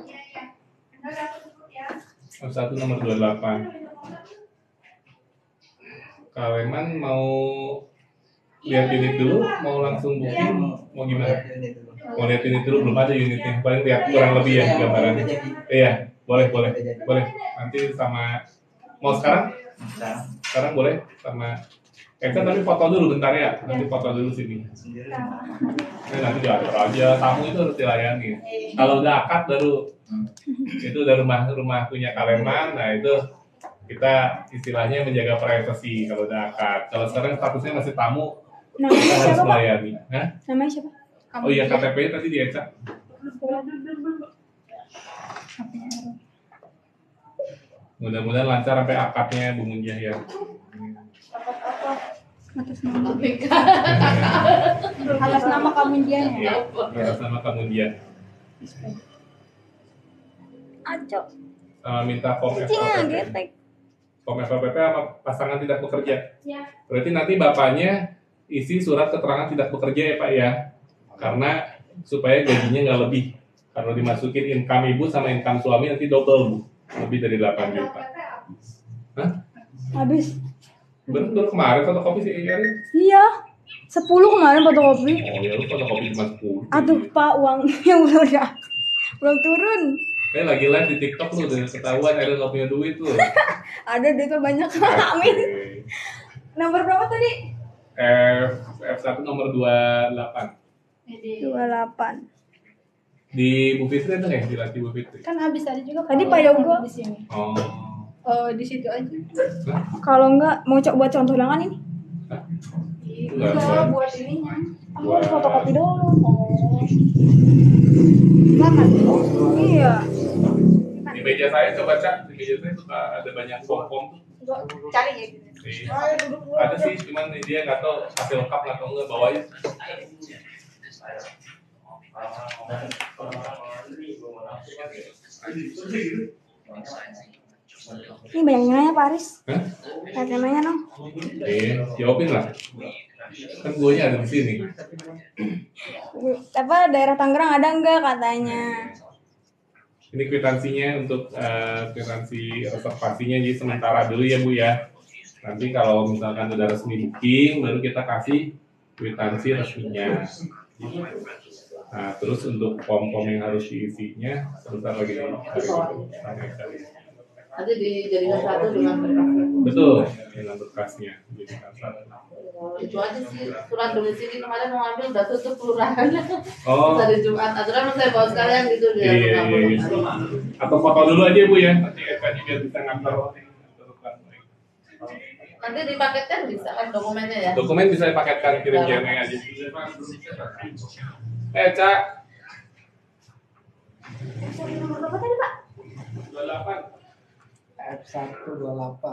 F1 nomor 28. Kalian mau lihat unit dulu, mau langsung booking, mau gimana? Mau lihat unit dulu, belum ada unitnya. Paling lihat kurang lebih ya gambarannya. Iya, boleh. Nanti sama, mau sekarang? Sekarang boleh sama. Tapi foto dulu bentar ya, nanti foto dulu sini. Nanti diatur aja, tamu itu harus dilayani. Kalau udah akad baru, itu udah rumah punya Kaleman, nah itu kita istilahnya menjaga privasi kalau udah akad. Kalau sekarang statusnya masih tamu, kita harus melayani. Namanya siapa? Oh iya, KTP tadi di Eca. Mudah-mudahan lancar sampai akadnya Bu Munjah ya. Atas nama kamu dia ya? Atas nama kamu dia. Acok. Minta form FLPP. Form FLPP sama pasangan tidak bekerja. Ya. Berarti nanti bapaknya isi surat keterangan tidak bekerja ya Pak ya. Karena supaya gajinya nggak lebih. Kalau dimasukin income ibu sama income suami nanti double Bu. Lebih dari 8 juta. Hah? Habis. Betul kemarin fotokopi sih Iya. Iya. 10 kemarin fotokopi. Oh ya, lu fotokopi cuma 10. Aduh Pak, uangnya udah belum turun. Lagi live di TikTok lu udah ketahuan ada nggak punya duit lu. Ada duitnya banyak. Amin. Nomor berapa tadi? F1 nomor 28. 28. Di Bu Fitri ada nggak dilatih Bu Fitri? Kan habis tadi juga. Tadi Pak Yogo di sini. Oh. Oh, di situ aja. Kalau enggak mau buat contoh ulangan ini? Enggak, buat ininya. Aku harus fotokopi dulu. Silakan. Iya. Di meja saya coba Cak, di meja saya suka ada banyak form-form tuh. Cari ya gitu. Iya. Ada sih, cuman dia nggak tahu hasil lengkap atau enggak bawahnya. Ini banyak yang nanya Pak Aris. Hah? Banyak yang nanya dong. Jawabin lah. Kan guanya ada di sini. Apa daerah Tangerang ada enggak katanya? Ini kwitansinya untuk kwitansi reservasinya, jadi sementara dulu ya Bu ya. Nanti kalau misalkan udah resmi booking, baru kita kasih kwitansi resminya. Nah, terus untuk form-form yang harus diisinya, sebentar lagi Nanti dijadikan satu dengan berkasnya. betul, dengan berkasnya dijadikan satu. Itu aja sih, surat domisili kemarin mau ambil udah tutup kelurahannya. Oh, Hari Jumat, aturan saya bawa sekalian gitu di iya. Atau foto dulu aja Bu ya, nanti Eka juga bisa ngantar. Nanti dipaketkan bisa kan dokumennya ya? Dokumen bisa dipaketkan, kirim JNE aja. Cak. Nomor berapa tadi Pak? 28. F128.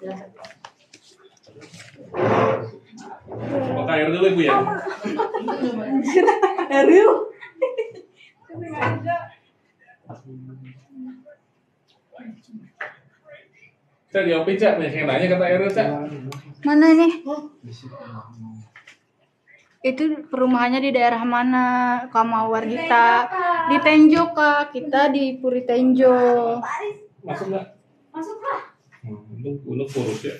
Ya. Mau air dulu Bu ya? Ariel. Cak, jawabin Cak, banyak yang nanya kata Eril Cak. Mana nih? Itu perumahannya di daerah mana? Kamawar kita di Tenjo Kak, kita di Puri Tenjo. Masuk nggak? Masuk lah. Untuk kurus ya.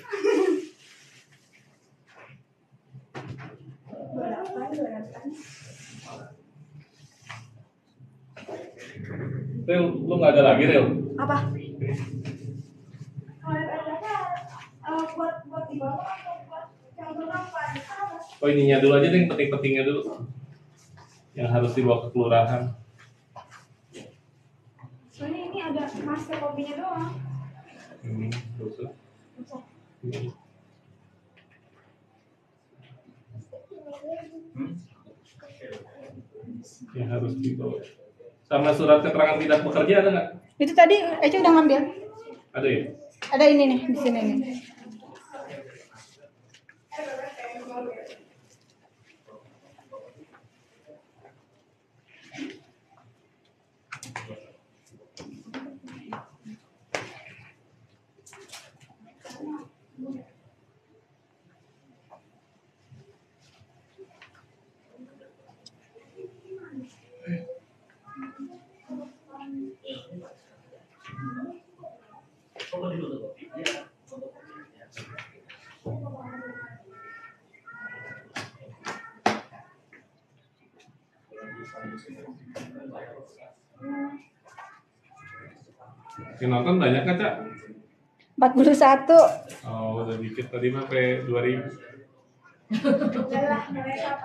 Ril, lu nggak ada lagi Ril? Apa? Buat di bawah atau buat yang berapa? Oh ininya dulu aja deh, yang penting-pentingnya dulu. Yang harus dibawa ke kelurahan. Soalnya ini ada masker kopinya doang. Terus. Yang harus dibawa. Sama surat keterangan tidak bekerja ada nggak? Itu tadi Eca udah ngambil. Ada ya? Ada ini nih di sini nih. Yang nonton banyak nggak Cak? 41. Oh udah dikit tadi mah sampai 2000.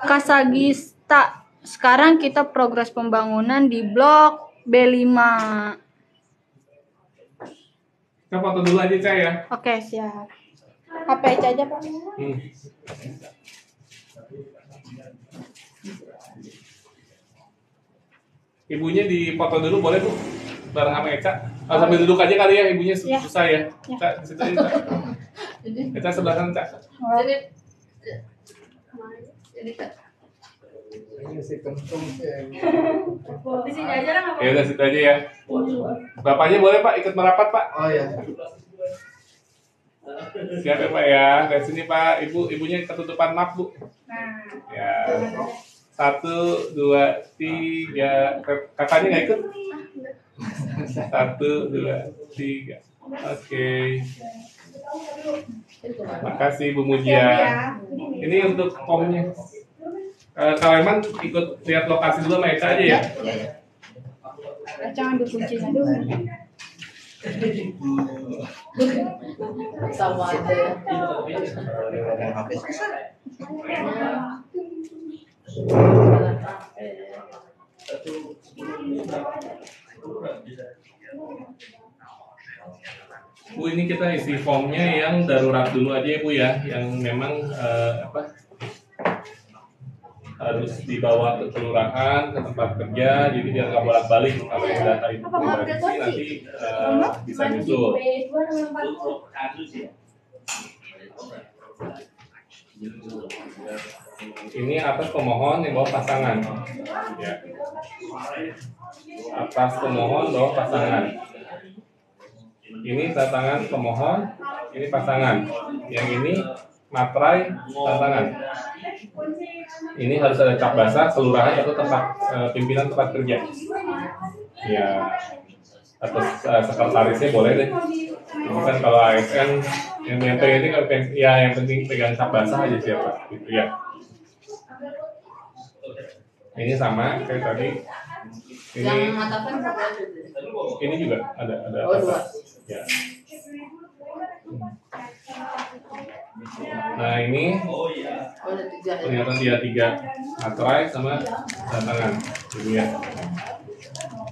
Kasagista. Sekarang kita progres pembangunan di blok B5. Kita foto dulu aja Cak ya. Oke, siap. HP Eca aja, Pak. Ibunya dipoto dulu boleh Bu? Bareng sama Eca. Sambil duduk aja kali ya, ibunya Ya. susah ya. Ya. Cak, di situ aja Cak. Eca sebelah sana Cak. Jadi Kak. Ini si kentung sih. Di sini aja lah nggak Ya udah situ aja ya. Bapaknya boleh Pak ikut merapat Pak? Oh ya. Siap ya Pak ya. Dari sini Pak, ibunya ketutupan map Bu. Nah. Ya. 1, 2, 3. Kakaknya nggak ikut? 1, 2, 3. Oke. Makasih Bu Mujia. Ini untuk formnya. Kalau Eman ikut lihat lokasi dulu sama Eca aja ya. Eca ambil kuncinya dulu. Sama aja ya. Bu, ini kita isi formnya yang darurat dulu aja ya Bu ya, yang memang harus dibawa ke kelurahan, ke tempat kerja, jadi biar nggak bolak-balik kalau yang data itu pribadi nanti bisa nyusul. Ini atas pemohon yang bawa pasangan, ya. Atas pemohon bawa pasangan. Ini tanda tangan pemohon Ini pasangan. Yang ini materai tantangan. Ini harus ada cap basah, kelurahan atau tempat pimpinan tempat kerja. Ya, atau sekretarisnya boleh deh. Ini kan kalau ASN yang pegang ini kan ya yang penting pegang cap basah aja siapa gitu ya. Ini sama kayak tadi. Yang atasan satu aja. Ini juga ada Oh, dua. ya. Nah ini Oh, ada 3 ya. ternyata dia 3 materai sama tantangan gitu ya.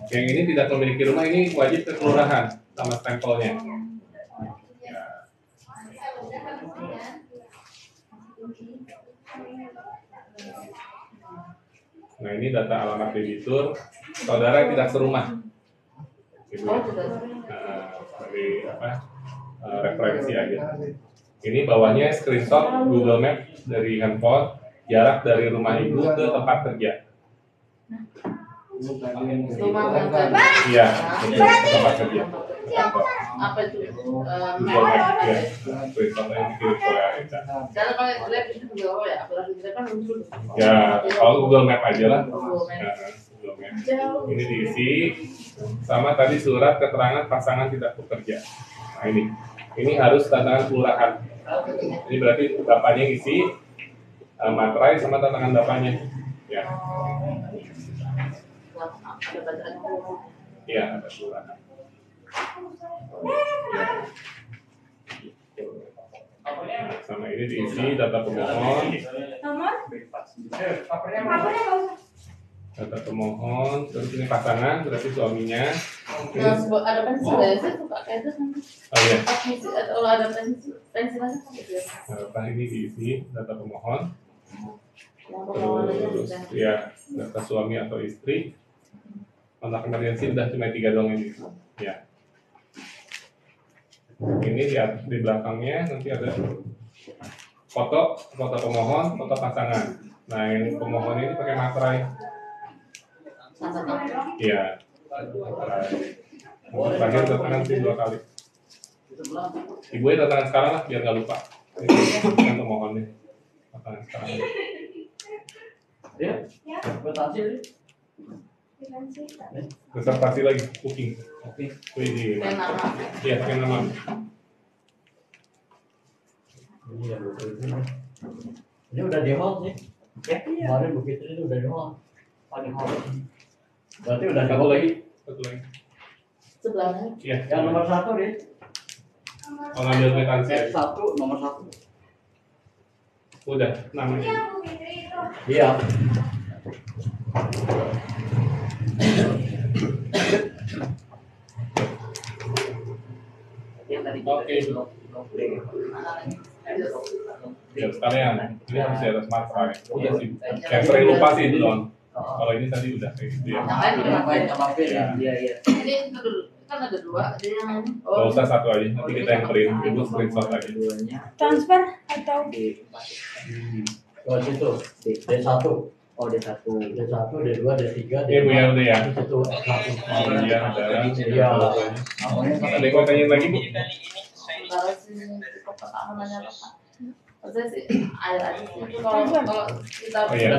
Yang ini tidak memiliki rumah ini wajib ke kelurahan sama stempelnya. Nah ini data alamat debitur saudara yang tidak serumah gitu ya. Dari apa referensi aja. Ini bawahnya screenshot Google Map dari handphone jarak dari rumah ibu ke tempat kerja. Rumah makan. Iya, ke tempat kerja. Kantor. Apa itu? Google Map ya. Screenshot yang dikirim ke Eka. Karena kalau Grab itu juga oh ya, apalagi Grab kan muncul. Ya, kalau Google Map aja lah. Google Map. Ya, Google Map. Ini diisi sama tadi surat keterangan pasangan tidak bekerja. Nah ini harus tantangan kelurahan. Ini berarti bapaknya isi materai sama tantangan bapaknya. Ya, Ada bacaan. ya ada kelurahan. Ya. Sama ini diisi data pemohon. Data pemohon, terus ini pasangan, berarti suaminya. Ini, Nah, ada pensil ya, saya suka kayak itu kan. oh iya, Kalau ada pensil aja kan gitu ya. data ini diisi data pemohon. Yang pemohon aja Terus bisa. ya data suami atau istri. Kontak emergensi udah cuma 3 doang ini. Ya. Ini di belakangnya nanti ada foto pemohon, foto pasangan. Nah yang pemohon ini pakai materai. Iya. Materai. Terakhir tantangan sih 2 kali. Ibu ya tantangan sekarang lah biar nggak lupa. Ini kan pemohonnya. Tantangan sekarang. Ya, presentasi tadi. Reservasi lagi, booking. Oke. Wih, Kayak nama. iya pakai nama. Ini yang ini udah di hold nih. Ya, kemarin begitu ini udah di hold. Pakai hold. Berarti udah di Satu hold. lagi. Sebelahnya. Iya. Yang nomor 1 nih. Pengambil kwitansi. Yang 1 nomor 1. Udah namanya. Iya. Oke. Ya sekalian. Ini harus di atas materai. Udah sih. Yang sering lupa sih itu doang. Kalau ini tadi udah kayak gitu ya. Yang lain udah Yang lain pakai. sama P ya. Iya, iya. Ini itu dulu. Kan ada 2, ada yang Gak usah 1 aja. Nanti kita yang print. Ibu screenshot aja. Duanya Transfer atau oh situ D1. Oh D1, D1, D2, D3, Iya Bu ya udah ya. Itu S1. Oh iya ada. Iya. Namanya Ada yang mau tanyain lagi Bu? kalau sih cukup pertama nanya apa? Maksudnya sih ada aja sih itu kalau kita Oh, iya.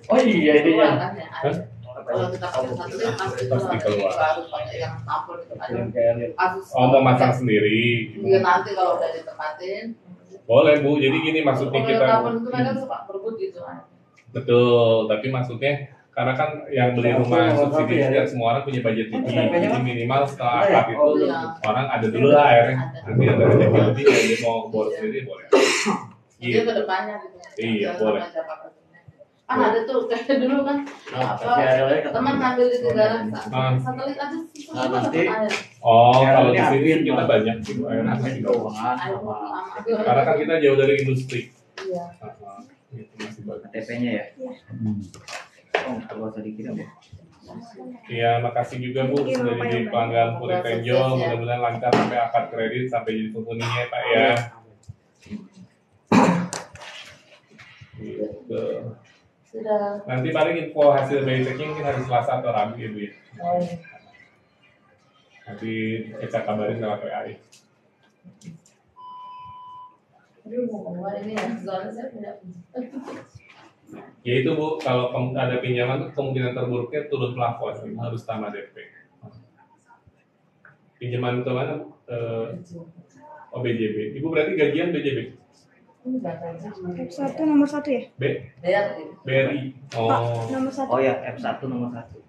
Oh iya ini ya. kan ya ada. Kalau kita pakai satu dia pasti keluar. harus pakai yang tampon itu kan Yang kayak kasus. Oh mau masang sendiri. Iya nanti kalau udah ditempatin. Boleh Bu. Jadi gini maksudnya Kalau kita. tampon itu kan suka berebut gitu kan. Betul. Tapi maksudnya karena kan yang beli rumah subsidi tidak semua orang punya budget tinggi. Jadi minimal setelah akad itu orang ada dulu lah akhirnya. Nanti ada rezeki lebih ya dia mau boros sendiri boleh. Jadi Gitu. ke depannya gitu. Iya, Jangan boleh. sampai siapa kan ada tuh kayak dulu kan Apa sih teman ngambil di negara Ah. satelit aja Nah, nanti Oh, Ya, kalau ini di sini admin, kita Mas. banyak sih akhirnya admin keuangan sama karena kan kita jauh dari industri. iya. Itu masih banyak. KTP-nya ya. Oh, kalau tadi kira Bu. Iya, makasih juga Bu sudah jadi pelanggan Puri Tenjo. Mudah-mudahan lancar sampai akad kredit sampai jadi penghuninya ya, Pak ya. Gitu. Sudah. Nanti paling info hasil BI checking mungkin hari Selasa atau Rabu ya Bu ya. Nanti kita kabarin lewat WA. Aduh, mau keluar ini ya, soalnya saya tidak. Ya itu Bu, kalau ada pinjaman tuh kemungkinan terburuknya turun plafon, Ibu harus tambah DP. Pinjaman ke mana? Oh BJB. Ibu berarti gajian BJB? F1 nomor 1 ya? BRI. Oh, Nomor 1. Oh ya, F1 nomor 1.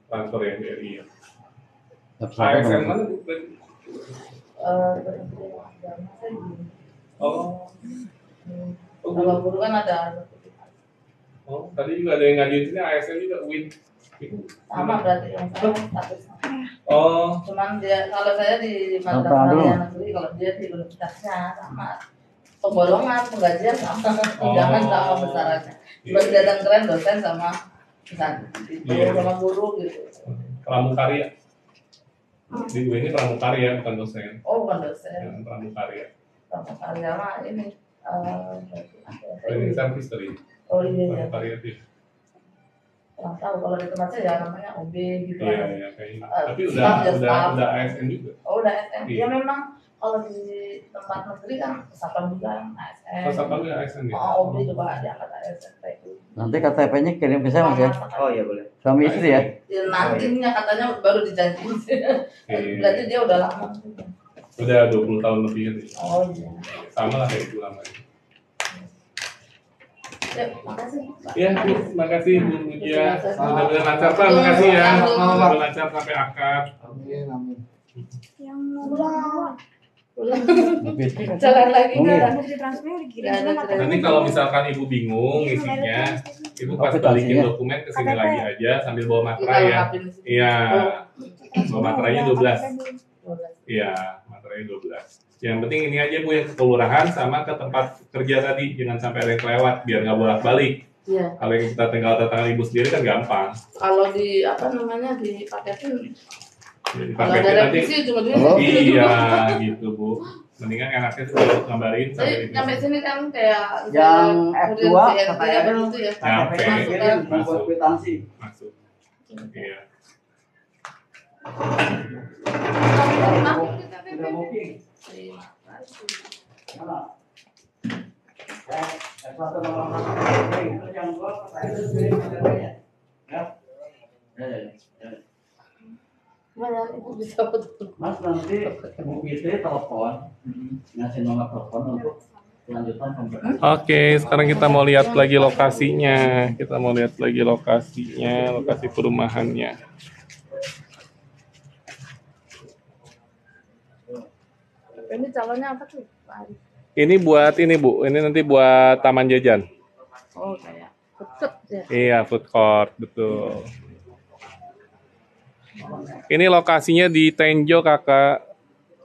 transfer ya BRI ya. F1 ASN nomor mana Bu? Oh. Kalau guru kan ada. Oh, tadi juga ada yang ngajuin sini ASN juga Win. Sama berarti yang saya status. Oh, Cuman dia kalau saya di Apa madrasah dulu? yang negeri, kalau dia di universitasnya sama. Pengbolongan, penggajian sama, tunjangan sama besarannya. Cuma kelihatan keren dosen sama itu Iya. sama guru gitu. pramukarya. Di gue ini pramukarya bukan dosen. Oh bukan dosen, Yang pramukarya. sama karya mah ini. Training service tadi. Oh iya ya. Pramukarya sih. Kurang tahu kalau di tempat saya ya namanya OB gitu. Iya, iya kayaknya. Tapi Staff ya, staff. udah ASN juga. Oh udah SM. Iya. Ya memang kalau di tempat negeri kan sapam juga ASN. Pas apa enggak ASN ya? Oh OB juga diangkat ASN kayak gitu. Nanti KTP-nya kirim ke saya Mas ya. Oh iya boleh. Suami istri ya. Ya, nantinya katanya baru dijanjiin. Iya. Berarti dia udah lama. Udah 20 tahun lebih kan. Oh iya. Sama lah kayak itu lama. Ya, makasih. Ya, Bu, makasih Bu Mutia. Mudah-mudahan lancar Pak, makasih ya. Mudah-mudahan lancar sampai akad. Amin, amin. Yang nomor 2. Jalan lagi Mungkin. kan. Bukti transfer dikirim Ya, juga ada nggak Nanti kalau misalkan Ibu bingung isinya, Ibu pas balikin dokumen ke sini lagi aja sambil bawa materai ya. Iya. Bawa materainya 12. Iya, materainya 12. Yang penting ini aja Bu, yang ke kelurahan sama ke tempat kerja tadi, jangan sampai ada yang kelewat biar nggak bolak-balik. Iya. Kalau yang kita tinggal tangan Ibu sendiri kan gampang. Kalau di apa namanya dipaketin, Jadi kalau pakai ada nanti. revisi ujung-ujungnya Oh. Iya, gitu Bu. Mendingan enaknya tuh kalau ngabarin sampai Jadi Ibu. sampai sini kan kayak Yang kurir F2 CNT katanya apa gitu ya. Nyampe. Masuk kan. Buat kwitansi. Masuk. Iya. Udah booking. Terima kasih. Mana? F1 nomor 1. Terus yang dua pertanyaan kirim KTP-nya. Ya. Ya. Mana itu bisa betul. Mas nanti Bu Fitri telepon ngasih nomor telepon untuk kelanjutan pemberkasan. Oke, sekarang kita mau lihat lagi lokasinya. Kita mau lihat lagi lokasinya, lokasi perumahannya. Ini calonnya apa tuh? Pak Ari? Ini buat ini Bu, ini nanti buat taman jajan. Oh kayak tetep ya. Iya, food court, betul. Ini lokasinya di Tenjo Kakak,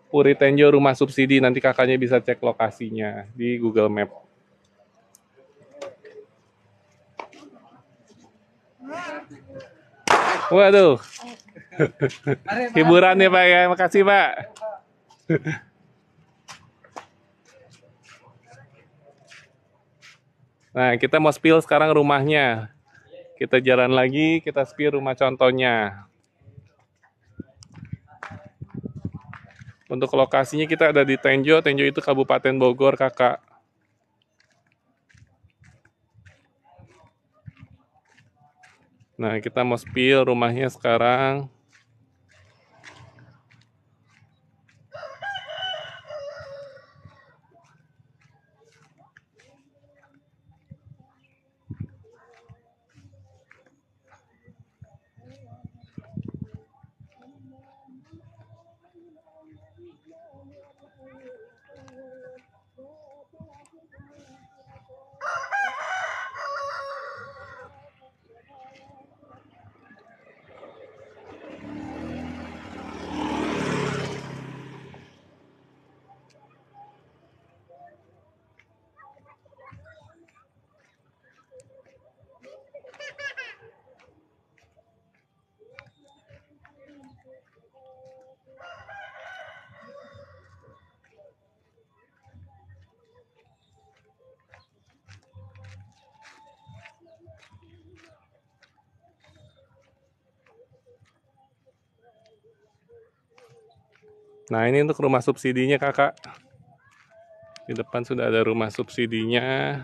Puri Tenjo Rumah Subsidi. Nanti kakaknya bisa cek lokasinya di Google Map. Waduh, hiburan ya Pak ya, makasih Pak. Nah, kita mau spill sekarang rumahnya. Kita jalan lagi, kita spill rumah contohnya. Untuk lokasinya kita ada di Tenjo. Tenjo itu Kabupaten Bogor, Kakak. Nah, kita mau spill rumahnya sekarang. Nah, ini untuk rumah subsidinya, Kakak. Di depan sudah ada rumah subsidinya.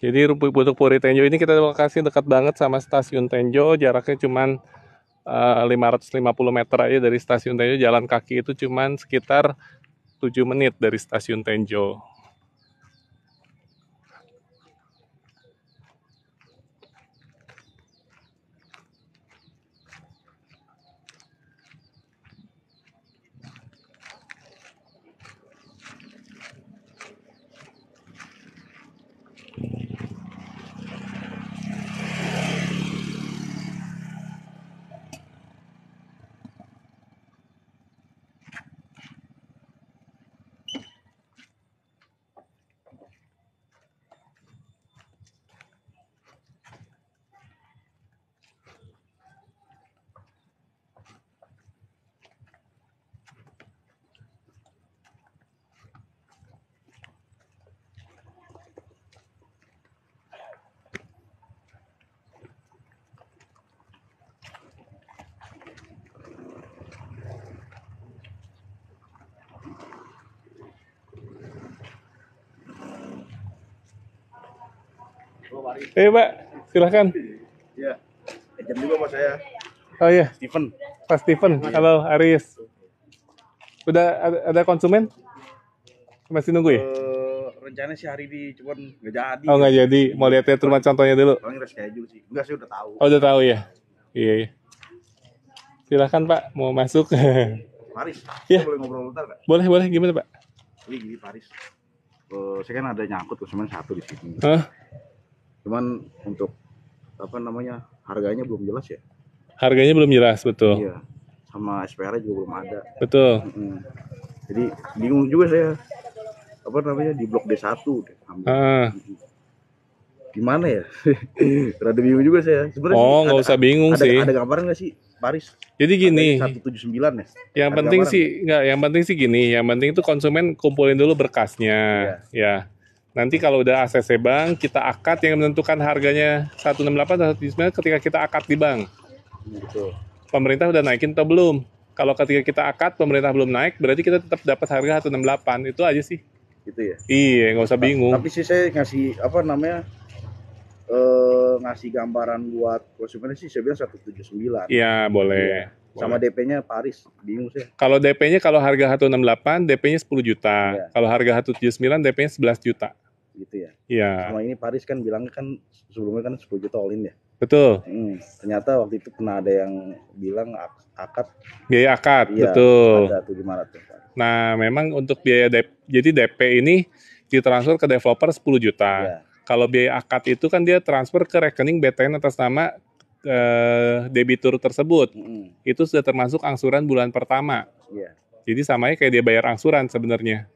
Jadi untuk Puri Tenjo ini kita lokasi dekat banget sama stasiun Tenjo, jaraknya cuman 550 meter aja dari stasiun Tenjo. Jalan kaki itu cuman sekitar 7 menit dari stasiun Tenjo. Mbak, silahkan. Iya, agent juga mas saya. Oh iya, Steven. Pak Steven. Halo, Aris. Udah ada konsumen? Masih nunggu ya? Rencananya sih hari ini, cuman nggak jadi. Oh nggak jadi, mau lihat rumah contohnya dulu. Paling reschedule sih. Enggak sih udah tahu. Oh udah tahu ya? Iya, iya. Silahkan Pak, mau masuk. Paris, Iya. kita boleh ngobrol bentar nggak? Boleh, boleh. Gimana Pak? Ini gini Paris. Saya kan ada nyangkut konsumen satu di sini. Hah? Cuman untuk apa namanya harganya belum jelas ya. Harganya belum jelas, betul. Iya. Sama SPR juga belum ada. Betul. Jadi bingung juga saya. Apa namanya di blok D1 deh. Gimana ya? Rada bingung juga saya. Sebenarnya Oh, nggak usah bingung sih. Ada gambaran nggak sih, Paris? Jadi gini, 179 ya. yang penting sih nggak, yang penting sih gini, yang penting itu konsumen kumpulin dulu berkasnya, ya. Nanti kalau udah ACC bank, kita akad yang menentukan harganya 168 atau 179 ketika kita akad di bank. Betul. Pemerintah udah naikin atau belum? Kalau ketika kita akad pemerintah belum naik, berarti kita tetap dapat harga 168. Itu aja sih. Gitu ya. Iya, nggak usah bingung. Tapi sih saya ngasih apa namanya? Ngasih gambaran buat konsumen sih saya bilang 179. Iya, boleh. Sama DP-nya Paris, bingung sih. Kalau DP-nya kalau harga 168, DP-nya 10 juta. Iya. Kalau harga 179, DP-nya 11 juta. Gitu ya. Iya. Sama ini Paris kan bilangnya kan sebelumnya kan 10 juta all in ya. Betul. Ternyata waktu itu pernah ada yang bilang akad. Biaya akad, Iya, betul. ada tuh gimana tuh. Nah, memang untuk biaya DP, jadi DP ini ditransfer ke developer 10 juta. Iya. Kalau biaya akad itu kan dia transfer ke rekening BTN atas nama debitur tersebut. Itu sudah termasuk angsuran bulan pertama. Iya. Jadi samanya kayak dia bayar angsuran sebenarnya.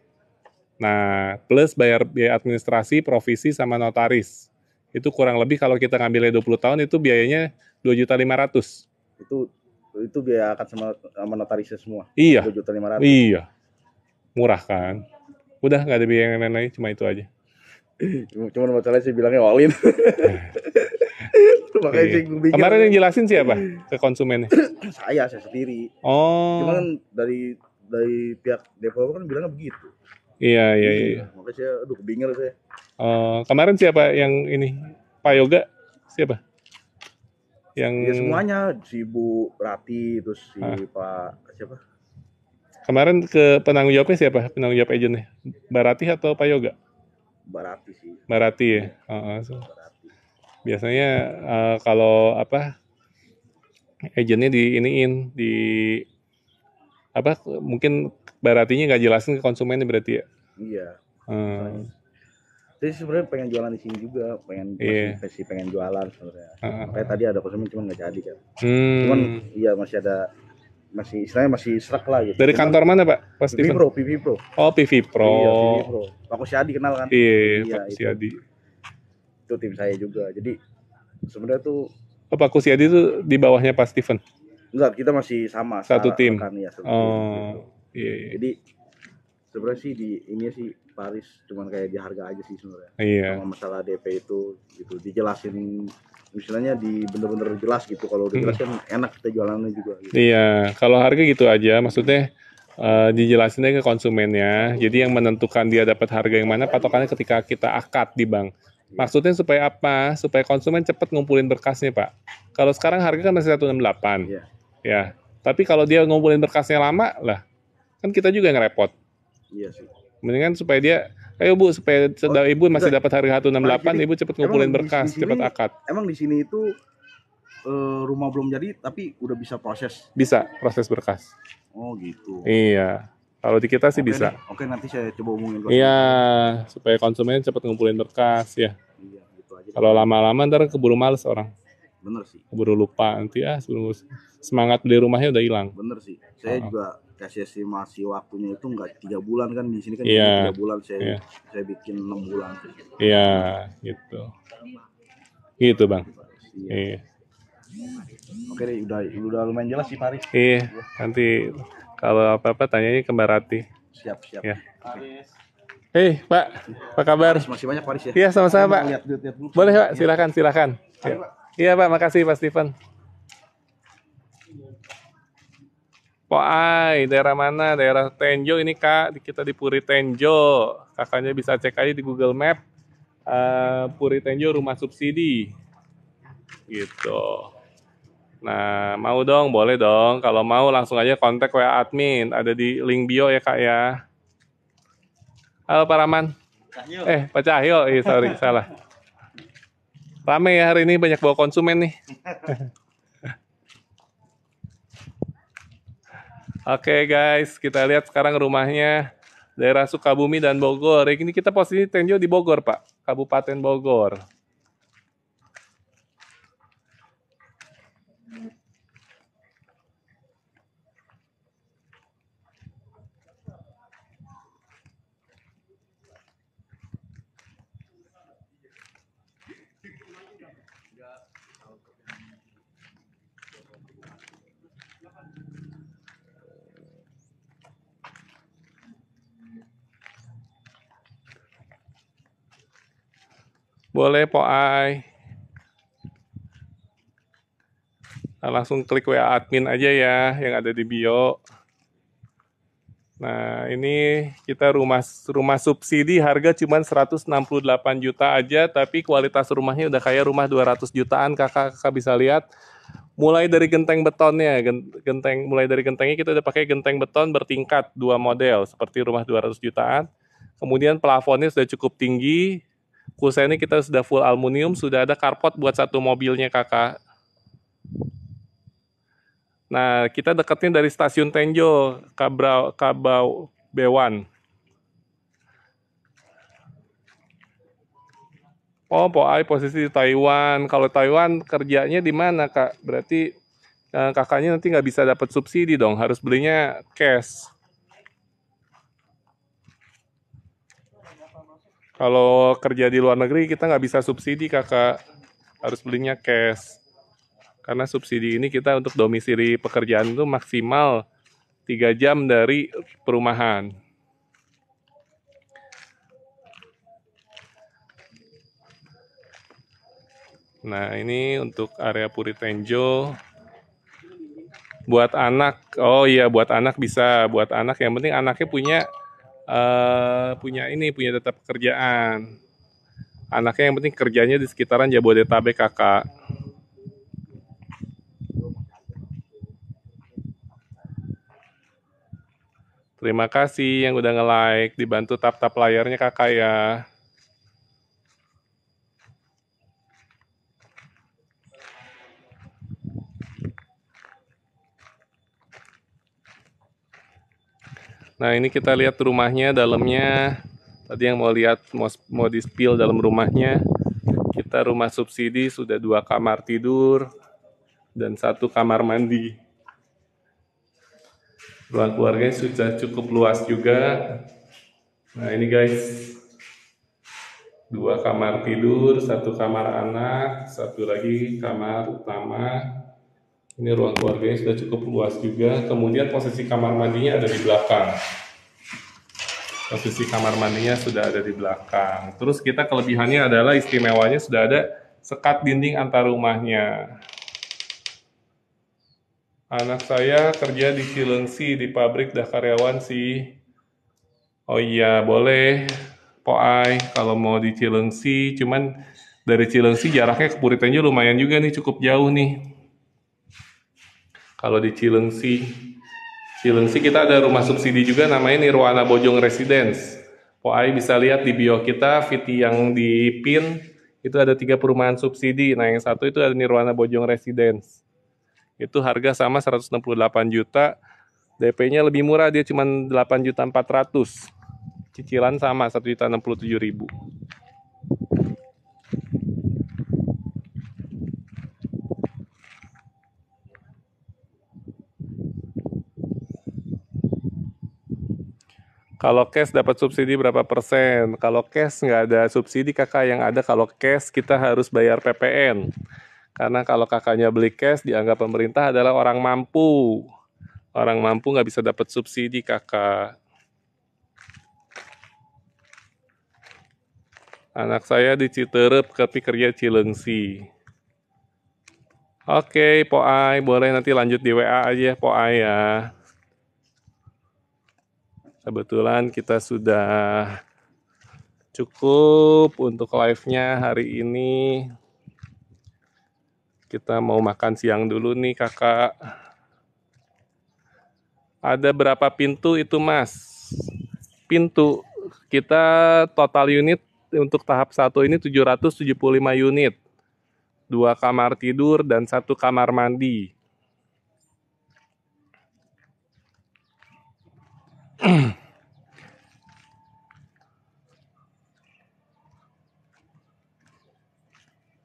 Nah, plus bayar biaya administrasi, provisi, sama notaris. Itu kurang lebih kalau kita ngambilnya 20 tahun itu biayanya 2.500.000. Itu biaya akad sama notarisnya semua. Iya. 2.500.000. Iya. Murah kan? Udah nggak ada biaya yang lain-lain, cuma itu aja. Cuman masalahnya sih bilangnya all in. Makanya sih gue pikir. Kemarin yang jelasin siapa ke konsumennya? saya sendiri. Oh. Cuman dari pihak developer kan bilangnya begitu. Iya. Makanya saya kebingung saya. Kemarin siapa yang ini? Pak Yoga? Siapa? Yang Ya semuanya, si Bu Rati, terus si Pak siapa? Kemarin ke penanggung jawabnya siapa? Penanggung jawab agennya? Mbak Rati atau Pak Yoga? Mbak Rati sih. Mbak Rati ya. Biasanya kalau apa agennya mungkin Mbak Ratinya nggak jelasin ke konsumennya berarti ya. Iya. Jadi sebenarnya pengen jualan di sini juga, pengen jualan sebenarnya. Kayak tadi ada konsumen cuman nggak jadi kan. Cuman iya masih istilahnya masih serak lah gitu. Dari kantor mana Pak? PV Pro. Oh PV Pro. Iya, PV Pro. Pak Kusyadi kenal kan? Iya Pak Kusyadi. Itu tim saya juga. Jadi sebenarnya tuh Oh, Pak Kusyadi itu di bawahnya Pak Steven? Enggak, kita masih sama. Satu tim? Ya, satu tim. Iya. Jadi sebenarnya sih ini sih Paris cuman kayak di harga aja sih sebenarnya. Iya. Sama masalah DP itu gitu dijelasin, misalnya bener-bener jelas gitu. Kalau udah jelas kan enak kita jualannya juga gitu. Iya, kalau harga gitu aja, maksudnya dijelasinnya ke konsumennya. Jadi yang menentukan dia dapat harga yang mana patokannya ketika kita akad di bank. Maksudnya supaya apa? Supaya konsumen cepat ngumpulin berkasnya, Pak. Kalau sekarang harga kan masih 168. Iya. Ya. Tapi kalau dia ngumpulin berkasnya lama lah, kan kita juga ngerepot. Iya sih. Mendingan supaya dia, ayo Bu, supaya Ibu masih dapat harga 168, Ibu cepat ngumpulin berkas, cepat akad. Emang di sini itu rumah belum jadi tapi udah bisa proses? Bisa, proses berkas. Oh gitu. Iya. Kalau di kita sih bisa. Oke, nanti saya coba hubungin. Iya, supaya konsumen cepat ngumpulin berkas ya. Iya, gitu aja. Kalau lama-lama ntar keburu males orang. Bener sih. Keburu lupa nanti semangat beli rumahnya udah hilang. Bener sih. Saya juga kasih estimasi waktunya itu enggak 3 bulan kan, di sini kan 3 bulan, saya bikin 6 bulan. Iya, gitu. Gitu, Bang. Iya. Oke deh, udah lumayan jelas sih Paris. Iya, nanti kalau apa-apa tanyanya ke Mbak Rati. Siap. Ya. Pak, apa kabar? Masih banyak Paris ya? Iya, sama-sama, Pak. Lihat dulu. Boleh, Pak, silakan. Iya, Pak, makasih Pak Steven. Poai, daerah mana? Daerah Tenjo ini, Kak. Kita di Puri Tenjo. Kakaknya bisa cek aja di Google Map. Puri Tenjo rumah subsidi. Gitu. Nah, mau dong, boleh dong. Kalau mau langsung aja kontak WA admin. Ada di link bio ya, Kak ya. Halo Pak Rahman. Pak Cahyo. Sorry, salah. Rame ya hari ini, banyak bawa konsumen nih. Oke guys, kita lihat sekarang rumahnya daerah Sukabumi dan Bogor. Ini kita posisi Tenjo di Bogor, Pak. Kabupaten Bogor. Boleh, Poai. Nah, langsung klik WA admin aja ya, yang ada di bio. Nah, ini kita rumah subsidi harga cuma 168 juta aja, tapi kualitas rumahnya udah kayak rumah 200 jutaan, kakak bisa lihat. Mulai dari genteng betonnya, mulai dari gentengnya kita udah pakai genteng beton bertingkat 2 model, seperti rumah 200 jutaan. Kemudian plafonnya sudah cukup tinggi. Kusennya kita sudah full aluminium, sudah ada carport buat 1 mobilnya, kakak. Nah, kita dekatnya dari stasiun Tenjo, Kabau Bewan. Oh, Poai posisi di Taiwan. Kalau Taiwan kerjanya di mana, Kak? Berarti kakaknya nanti nggak bisa dapat subsidi dong, harus belinya cash. Kalau kerja di luar negeri kita nggak bisa subsidi, kakak, harus belinya cash. Karena subsidi ini kita untuk domisili pekerjaan itu maksimal 3 jam dari perumahan. Nah, ini untuk area Puri Tenjo. Buat anak, oh iya buat anak bisa, buat anak yang penting anaknya punya tetap pekerjaan. Anaknya yang penting kerjanya di sekitaran Jabodetabek, kakak. Terima kasih yang udah nge-like, dibantu tap-tap layarnya kakak ya. Nah, ini kita lihat rumahnya, dalamnya. Tadi yang mau lihat, mau di-spill dalam rumahnya. Kita rumah subsidi, sudah 2 kamar tidur dan 1 kamar mandi. Ruang keluarganya sudah cukup luas juga. Nah, ini guys, 2 2 kamar tidur, 1 kamar anak, 1 lagi kamar utama. Ini ruang keluarganya sudah cukup luas juga. Kemudian posisi kamar mandinya ada di belakang. Posisi kamar mandinya sudah ada di belakang. Terus kita kelebihannya adalah istimewanya sudah ada sekat dinding antar rumahnya. Anak saya kerja di Cilengsi, di pabrik dah karyawan sih. Oh iya, boleh. Poai, kalau mau di Cilengsi, cuman dari Cilengsi jaraknya ke Puri Tenjo lumayan juga nih, cukup jauh nih. Kalau di Cilengsi kita ada rumah subsidi juga namanya Nirwana Bojong Residence. Poai bisa lihat di bio kita, VT yang di pin, itu ada 3 perumahan subsidi. Nah yang satu itu ada Nirwana Bojong Residence. Itu harga sama 168 juta, DP-nya lebih murah, dia cuma 8.400.000. Cicilan sama 1.067.000. Kalau cash dapat subsidi berapa persen? Kalau cash nggak ada subsidi kakak, yang ada kalau cash kita harus bayar PPN. Karena kalau kakaknya beli cash dianggap pemerintah adalah orang mampu. Orang mampu nggak bisa dapat subsidi kakak. Anak saya di Citerep tapi kerja Cilengsi. Oke, Poai, boleh nanti lanjut di WA aja Poai ya. Kebetulan kita sudah cukup untuk live-nya hari ini. Kita mau makan siang dulu nih kakak. Ada berapa pintu itu mas? Pintu, kita total unit untuk tahap 1 ini 775 unit. 2 kamar tidur dan 1 kamar mandi.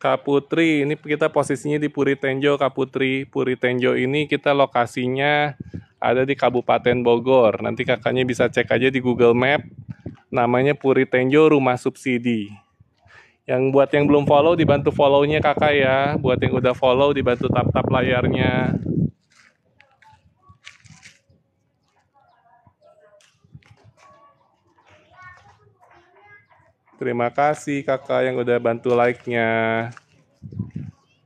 Kak Putri, ini kita posisinya di Puri Tenjo, Kak Putri. Puri Tenjo ini kita lokasinya ada di Kabupaten Bogor. Nanti kakaknya bisa cek aja di Google Map. Namanya Puri Tenjo Rumah Subsidi. Yang buat yang belum follow, dibantu follow-nya kakak ya. Buat yang udah follow, dibantu tap-tap layarnya. Terima kasih kakak yang udah bantu like-nya.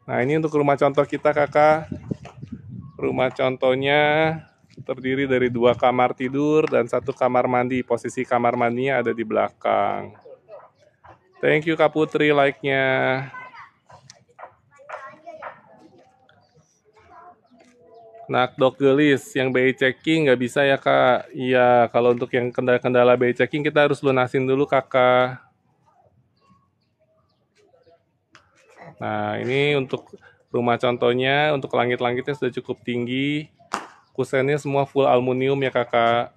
Nah ini untuk rumah contoh kita kakak. Rumah contohnya terdiri dari 2 kamar tidur dan 1 kamar mandi. Posisi kamar mandinya ada di belakang. Thank you Kak Putri like-nya. Nakdok gelis, yang BI checking nggak bisa ya kak? Iya, kalau untuk yang kendala BI checking kita harus lunasin dulu kakak. Nah ini untuk rumah contohnya, untuk langit-langitnya sudah cukup tinggi. Kusennya semua full aluminium ya kakak.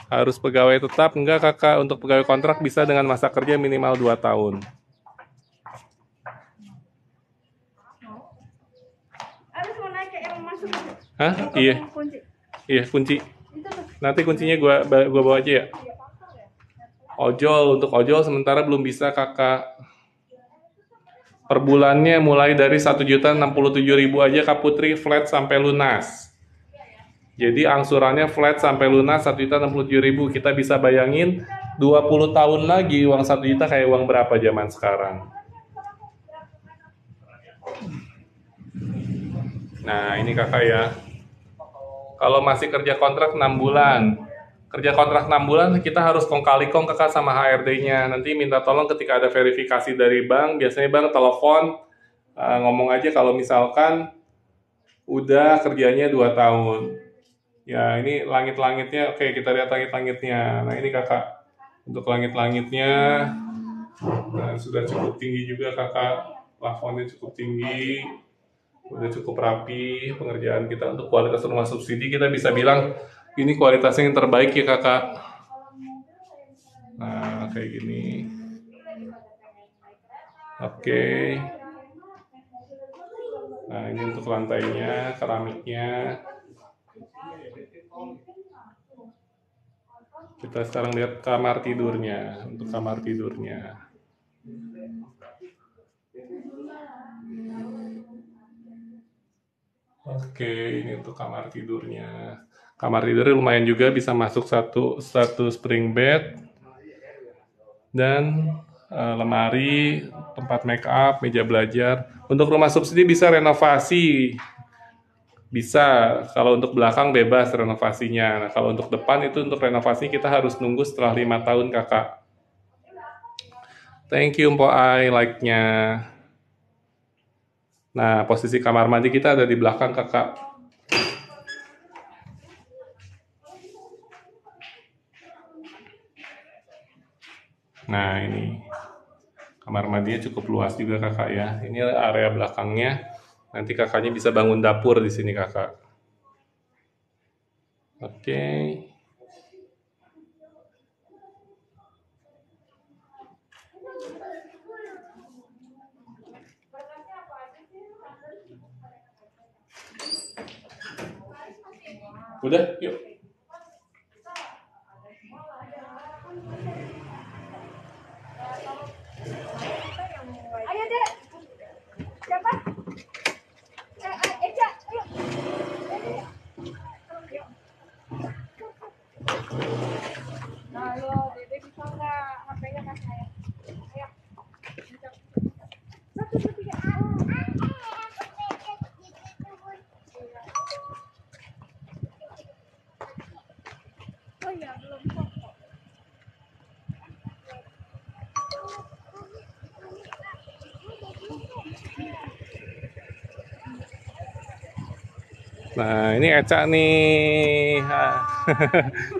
Harus pegawai tetap? Enggak kakak, untuk pegawai kontrak bisa dengan masa kerja minimal 2 tahun. Hah? Iya. Iya, kunci. Nanti kuncinya gua bawa aja ya. Ojol, untuk ojol sementara belum bisa kakak. Per bulannya mulai dari 1.067.000 aja Kak Putri, flat sampai lunas. Jadi angsurannya flat sampai lunas 1.067.000. Kita bisa bayangin 20 tahun lagi uang 1 juta kayak uang berapa zaman sekarang. Nah ini kakak ya. Kalau masih kerja kontrak 6 bulan. Kerja kontrak 6 bulan kita harus kong kali kong kakak sama HRD-nya. Nanti minta tolong ketika ada verifikasi dari bank, biasanya bank telepon, ngomong aja kalau misalkan udah kerjanya 2 tahun. Ya ini langit-langitnya, oke kita lihat langit-langitnya. Nah ini kakak, untuk langit-langitnya sudah cukup tinggi juga kakak. Plafonnya cukup tinggi, udah cukup rapi pengerjaan kita. Untuk kualitas rumah subsidi kita bisa bilang ini kualitasnya yang terbaik ya kakak. Nah kayak gini. Oke. Nah ini untuk lantainya, keramiknya. Kita sekarang lihat kamar tidurnya. Untuk kamar tidurnya. Oke, ini untuk kamar tidurnya. Kamar tidurnya lumayan juga, bisa masuk satu spring bed dan lemari, tempat make up, meja belajar. Untuk rumah subsidi bisa renovasi. Bisa, kalau untuk belakang bebas renovasinya. Nah, kalau untuk depan itu untuk renovasi kita harus nunggu setelah 5 tahun, Kakak. Thank you, Mpok Ai, like-nya. Nah, posisi kamar mandi kita ada di belakang, Kakak. Nah, ini. Kamar mandinya cukup luas juga, Kakak ya. Ini area belakangnya. Nanti kakaknya bisa bangun dapur di sini, Kakak. Oke. Udah, yuk. Ayo dek. Siapa? Eja, ayo. Halo, Dede bisa nggak HP-nya kasih saya? Ayo. Satu, dua, tiga. Oh iya, belum kok. Nah, ini Eca nih.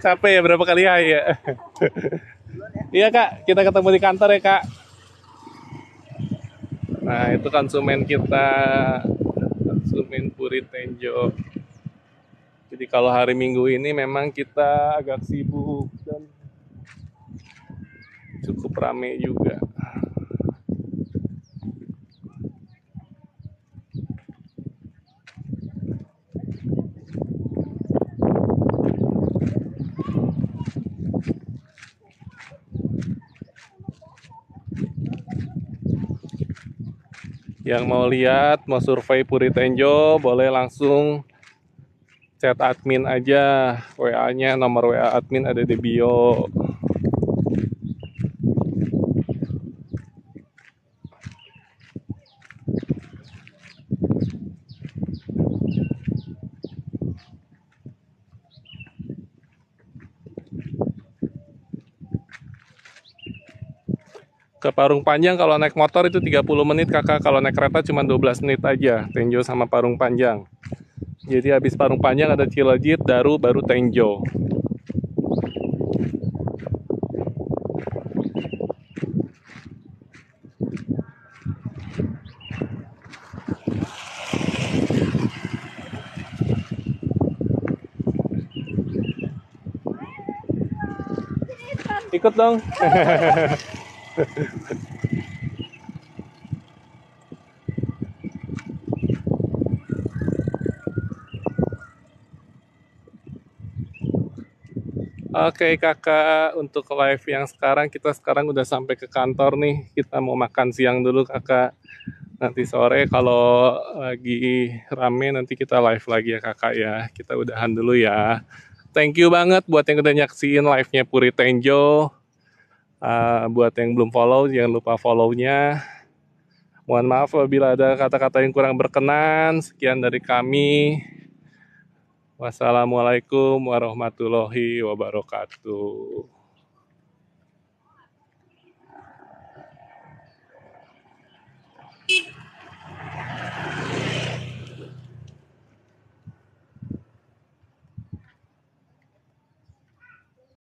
Capek ya, berapa kali ya? Iya, Kak. Kita ketemu di kantor ya, Kak. Nah, itu konsumen kita. Konsumen Puri Tenjo. Jadi kalau hari Minggu ini memang kita agak sibuk dan cukup ramai juga. Yang mau lihat, mau survei Puri Tenjo, boleh langsung chat admin aja. WA-nya, nomor WA admin ada di bio. Ke Parung Panjang kalau naik motor itu 30 menit, Kakak. Kalau naik kereta cuma 12 menit aja, Tenjo sama Parung Panjang. Jadi habis Parung Panjang ada Cilejit, Daru, baru Tenjo. Ikut dong. Oke, Kakak, untuk live yang sekarang, kita sekarang udah sampai ke kantor nih. Kita mau makan siang dulu, Kakak. Nanti sore kalau lagi rame nanti kita live lagi ya, Kakak ya. Kita udahan dulu ya. Thank you banget buat yang udah nyaksiin live-nya Puri Tenjo. Buat yang belum follow, jangan lupa follow-nya. Mohon maaf apabila ada kata-kata yang kurang berkenan. Sekian dari kami. Wassalamualaikum warahmatullahi wabarakatuh.